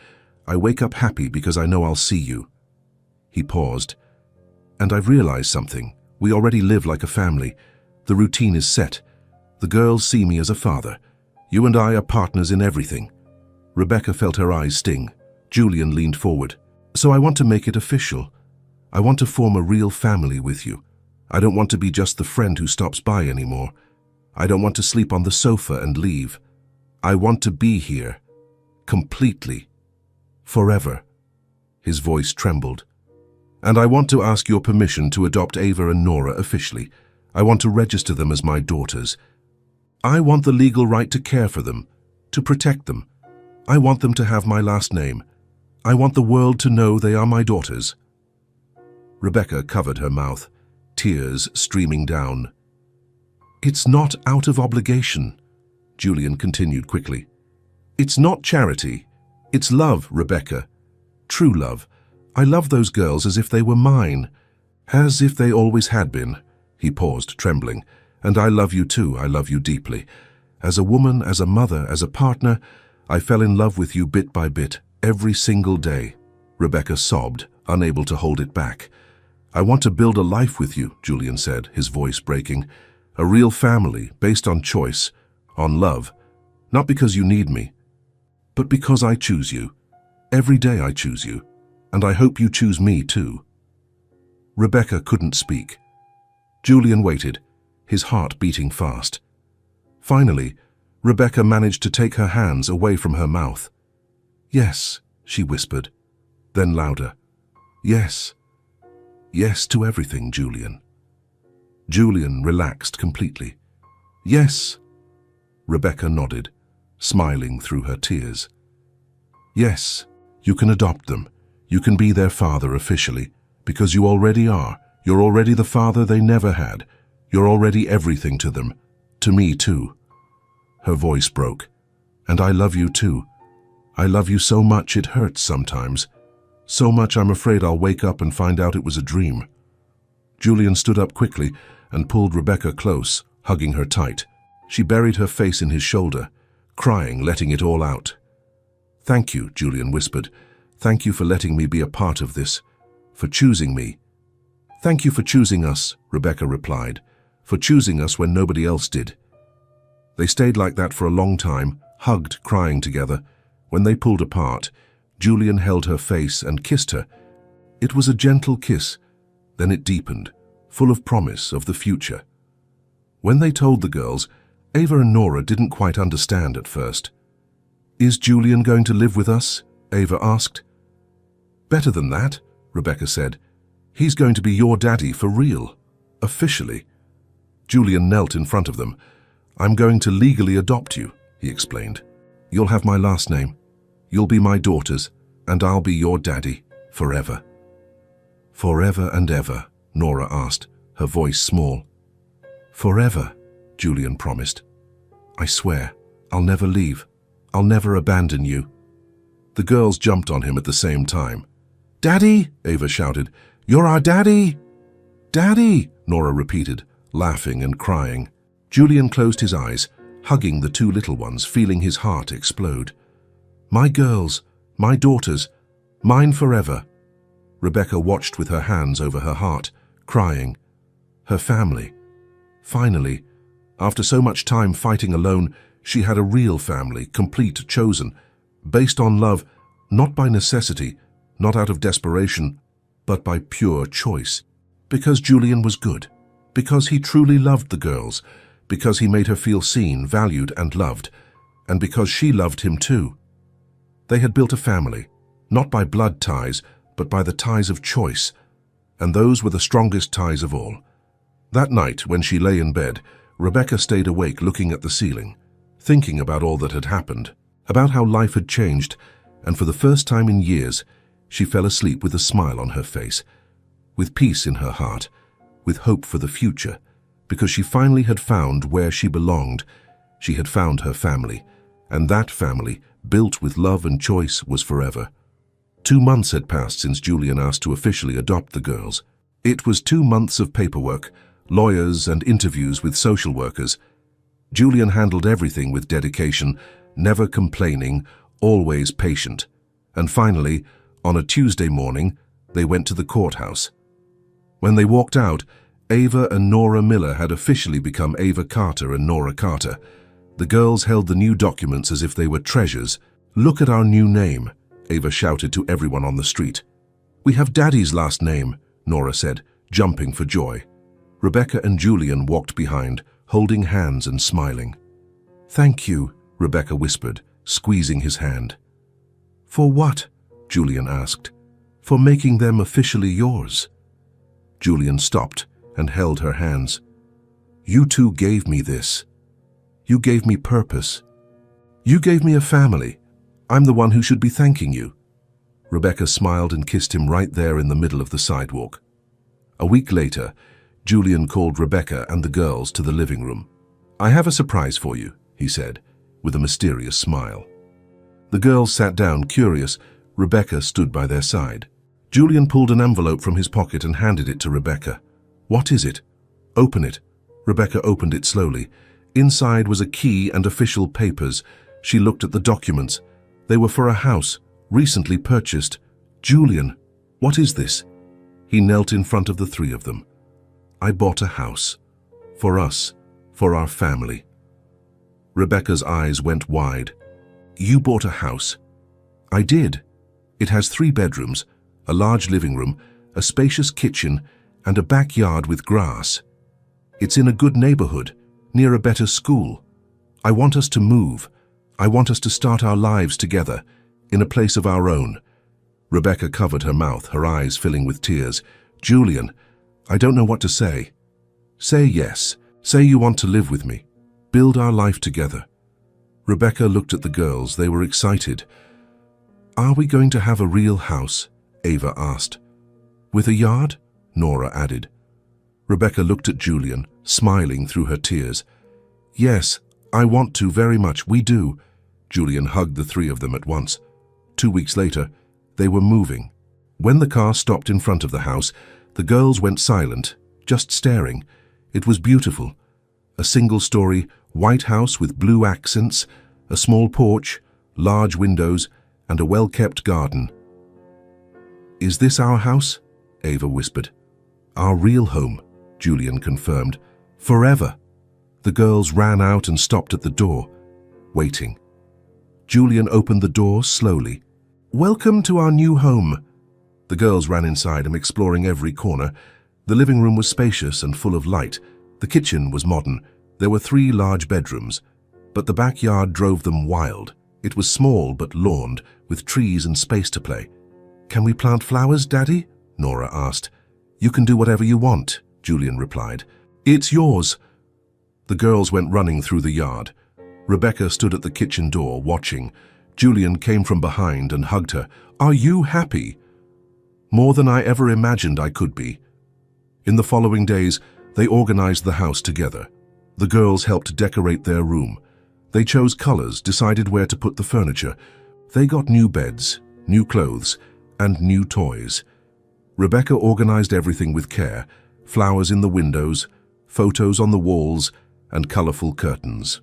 I wake up happy because I know I'll see you." He paused. "And I've realized something. We already live like a family. The routine is set. The girls see me as a father. You and I are partners in everything." Rebecca felt her eyes sting. Julian leaned forward. "So I want to make it official. I want to form a real family with you. I don't want to be just the friend who stops by anymore. I don't want to sleep on the sofa and leave. I want to be here. Completely. Forever." His voice trembled. "And I want to ask your permission to adopt Ava and Nora officially. I want to register them as my daughters. I want the legal right to care for them, to protect them. I want them to have my last name. I want the world to know they are my daughters." Rebecca covered her mouth, tears streaming down. "It's not out of obligation," Julian continued quickly. "It's not charity. It's love, Rebecca. True love. I love those girls as if they were mine. As if they always had been." He paused, trembling. "And I love you too. I love you deeply. As a woman, as a mother, as a partner, I fell in love with you bit by bit, every single day." Rebecca sobbed, unable to hold it back. "I want to build a life with you," Julian said, his voice breaking. "A real family, based on choice, on love. Not because you need me, but because I choose you. Every day I choose you, and I hope you choose me too." Rebecca couldn't speak. Julian waited, his heart beating fast. Finally, Rebecca managed to take her hands away from her mouth. "Yes," she whispered, then louder. "Yes. Yes to everything, Julian." Julian relaxed completely. "Yes." Rebecca nodded, smiling through her tears. "Yes, you can adopt them. You can be their father officially. Because you already are. You're already the father they never had. You're already everything to them. To me, too. Her voice broke. And I love you, too. I love you so much it hurts sometimes. So much I'm afraid I'll wake up and find out it was a dream. Julian stood up quickly and pulled Rebecca close, hugging her tight. She buried her face in his shoulder, crying, letting it all out. "Thank you," Julian whispered. "Thank you for letting me be a part of this, for choosing me." "Thank you for choosing us," Rebecca replied, "for choosing us when nobody else did." They stayed like that for a long time, hugged, crying together. When they pulled apart, Julian held her face and kissed her. It was a gentle kiss, then it deepened, full of promise of the future. When they told the girls, Ava and Nora didn't quite understand at first. "Is Julian going to live with us?" Ava asked. "Better than that," Rebecca said. "He's going to be your daddy for real, officially." Julian knelt in front of them. "I'm going to legally adopt you," he explained. "You'll have my last name. You'll be my daughters, and I'll be your daddy, forever." "Forever and ever?" Nora asked, her voice small. "Forever," Julian promised. "I swear, I'll never leave. I'll never abandon you." The girls jumped on him at the same time. "Daddy!" Ava shouted. "You're our daddy!" "Daddy!" Nora repeated, laughing and crying. Julian closed his eyes, hugging the two little ones, feeling his heart explode. "My girls, my daughters, mine forever." Rebecca watched with her hands over her heart, crying. Her family. Finally, after so much time fighting alone, she had a real family, complete, chosen, based on love, not by necessity, not out of desperation, but by pure choice. Because Julian was good, because he truly loved the girls, because he made her feel seen, valued, and loved, and because she loved him too. They had built a family, not by blood ties, but by the ties of choice, and those were the strongest ties of all. That night, when she lay in bed, Rebecca stayed awake looking at the ceiling, thinking about all that had happened, about how life had changed, and for the first time in years, she fell asleep with a smile on her face, with peace in her heart, with hope for the future, because she finally had found where she belonged. She had found her family, and that family, built with love and choice, was forever. 2 months had passed since Julian asked to officially adopt the girls. It was 2 months of paperwork, lawyers and interviews with social workers. Julian handled everything with dedication, never complaining, always patient. And finally, on a Tuesday morning, they went to the courthouse. When they walked out, Ava and Nora Miller had officially become Ava Carter and Nora Carter. The girls held the new documents as if they were treasures. "Look at our new name," Ava shouted to everyone on the street. "We have Daddy's last name," Nora said, jumping for joy. Rebecca and Julian walked behind, holding hands and smiling. "Thank you," Rebecca whispered, squeezing his hand. "For what?" Julian asked. "For making them officially yours." Julian stopped and held her hands. "You two gave me this. You gave me purpose. You gave me a family. I'm the one who should be thanking you." Rebecca smiled and kissed him right there in the middle of the sidewalk. A week later, Julian called Rebecca and the girls to the living room. "I have a surprise for you," he said, with a mysterious smile. The girls sat down, curious. Rebecca stood by their side. Julian pulled an envelope from his pocket and handed it to Rebecca. "What is it?" "Open it." Rebecca opened it slowly. Inside was a key and official papers. She looked at the documents. They were for a house, recently purchased. "Julian, what is this?" He knelt in front of the three of them. "I bought a house. For us. For our family." Rebecca's eyes went wide. "You bought a house?" "I did. It has 3 bedrooms, a large living room, a spacious kitchen, and a backyard with grass. It's in a good neighborhood, near a better school. I want us to move. I want us to start our lives together, in a place of our own." Rebecca covered her mouth, her eyes filling with tears. "Julian, I don't know what to say." "Say yes. Say you want to live with me. Build our life together." Rebecca looked at the girls. They were excited. "Are we going to have a real house?" Ava asked. With a yard? Nora added. Rebecca looked at Julian, smiling through her tears. Yes, I want to very much, we do. Julian hugged the three of them at once. 2 weeks later, they were moving. When the car stopped in front of the house, the girls went silent, just staring. It was beautiful. A single-story, white house with blue accents, a small porch, large windows, and a well-kept garden. Is this our house? Ava whispered. Our real home, Julian confirmed. Forever. The girls ran out and stopped at the door, waiting. Julian opened the door slowly. Welcome to our new home. The girls ran inside and exploring every corner. The living room was spacious and full of light. The kitchen was modern. There were 3 large bedrooms, but the backyard drove them wild. It was small but lawned, with trees and space to play. Can we plant flowers, Daddy? Nora asked. You can do whatever you want, Julian replied. It's yours. The girls went running through the yard. Rebecca stood at the kitchen door, watching. Julian came from behind and hugged her. Are you happy? More than I ever imagined I could be. In the following days, they organized the house together. The girls helped decorate their room. They chose colors, decided where to put the furniture. They got new beds, new clothes, and new toys. Rebecca organized everything with care, flowers in the windows, photos on the walls, and colorful curtains.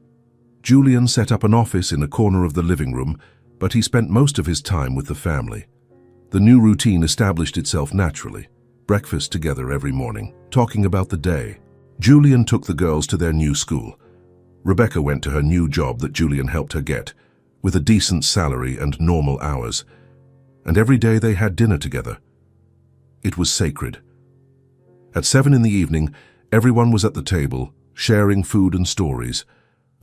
Julian set up an office in a corner of the living room, but he spent most of his time with the family. The new routine established itself naturally. Breakfast together every morning, talking about the day. Julian took the girls to their new school. Rebecca went to her new job that Julian helped her get, with a decent salary and normal hours. And every day they had dinner together. It was sacred. At 7 in the evening, everyone was at the table, sharing food and stories.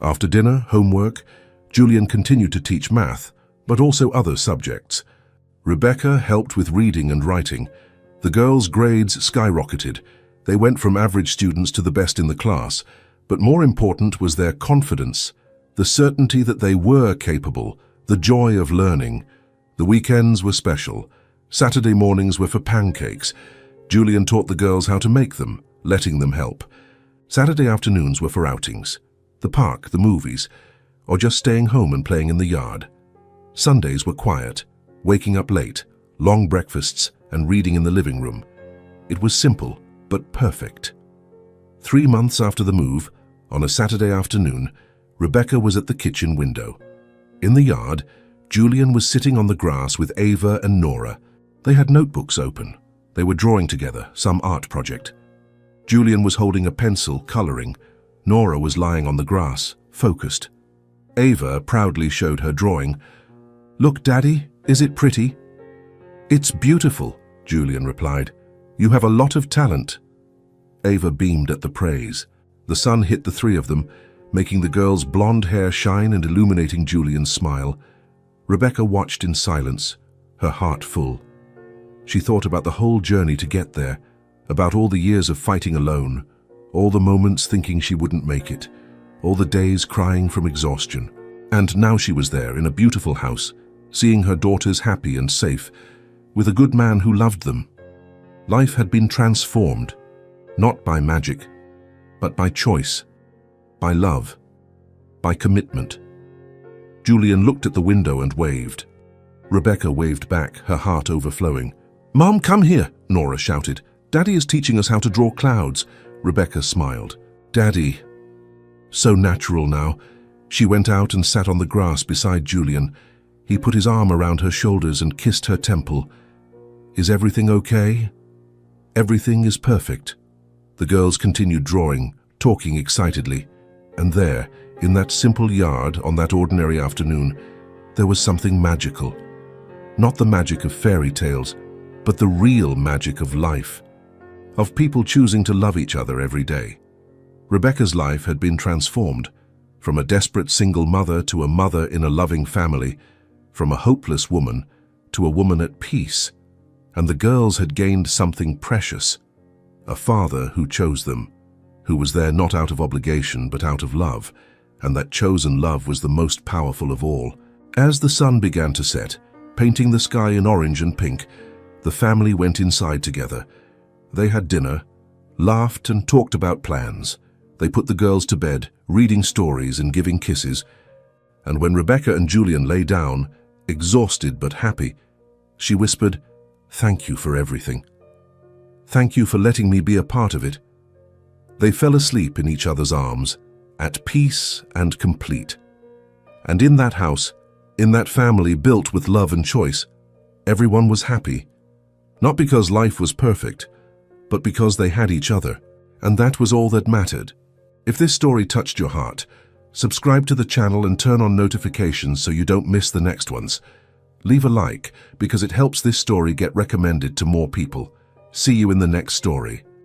After dinner, homework, Julian continued to teach math, but also other subjects. Rebecca helped with reading and writing. The girls' grades skyrocketed. They went from average students to the best in the class, but more important was their confidence, the certainty that they were capable, the joy of learning. The weekends were special. Saturday mornings were for pancakes. Julian taught the girls how to make them, letting them help. Saturday afternoons were for outings, the park, the movies, or just staying home and playing in the yard. Sundays were quiet, waking up late, long breakfasts, and reading in the living room. It was simple, but perfect. 3 months after the move, on a Saturday afternoon, Rebecca was at the kitchen window. In the yard, Julian was sitting on the grass with Ava and Nora. They had notebooks open. They were drawing together, some art project. Julian was holding a pencil, coloring. Nora was lying on the grass, focused. Ava proudly showed her drawing. Look, Daddy, is it pretty? It's beautiful, Julian replied. You have a lot of talent. Ava beamed at the praise. The sun hit the 3 of them, making the girls' blonde hair shine and illuminating Julian's smile. Rebecca watched in silence, her heart full. She thought about the whole journey to get there, about all the years of fighting alone, all the moments thinking she wouldn't make it, all the days crying from exhaustion. And now she was there in a beautiful house, seeing her daughters happy and safe, with a good man who loved them. Life had been transformed, not by magic, but by choice, by love, by commitment. Julian looked at the window and waved. Rebecca waved back, her heart overflowing. Mom, come here, Nora shouted. Daddy is teaching us how to draw clouds. Rebecca smiled. Daddy. So natural now. She went out and sat on the grass beside Julian. He put his arm around her shoulders and kissed her temple. Is everything okay? Everything is perfect. The girls continued drawing, talking excitedly. And there, in that simple yard on that ordinary afternoon, there was something magical. Not the magic of fairy tales, but the real magic of life, of people choosing to love each other every day. Rebecca's life had been transformed, from a desperate single mother to a mother in a loving family, from a hopeless woman to a woman at peace. And the girls had gained something precious, a father who chose them, who was there not out of obligation but out of love, and that chosen love was the most powerful of all. As the sun began to set, painting the sky in orange and pink, The family went inside together. They had dinner, laughed and talked about plans. They put the girls to bed, reading stories and giving kisses. And when Rebecca and Julian lay down, exhausted but happy, she whispered, "Thank you for everything. Thank you for letting me be a part of it." They fell asleep in each other's arms, at peace and complete. And in that house, in that family built with love and choice, everyone was happy. Not because life was perfect, but because they had each other, and that was all that mattered. If this story touched your heart, subscribe to the channel and turn on notifications so you don't miss the next ones. Leave a like because it helps this story get recommended to more people. See you in the next story.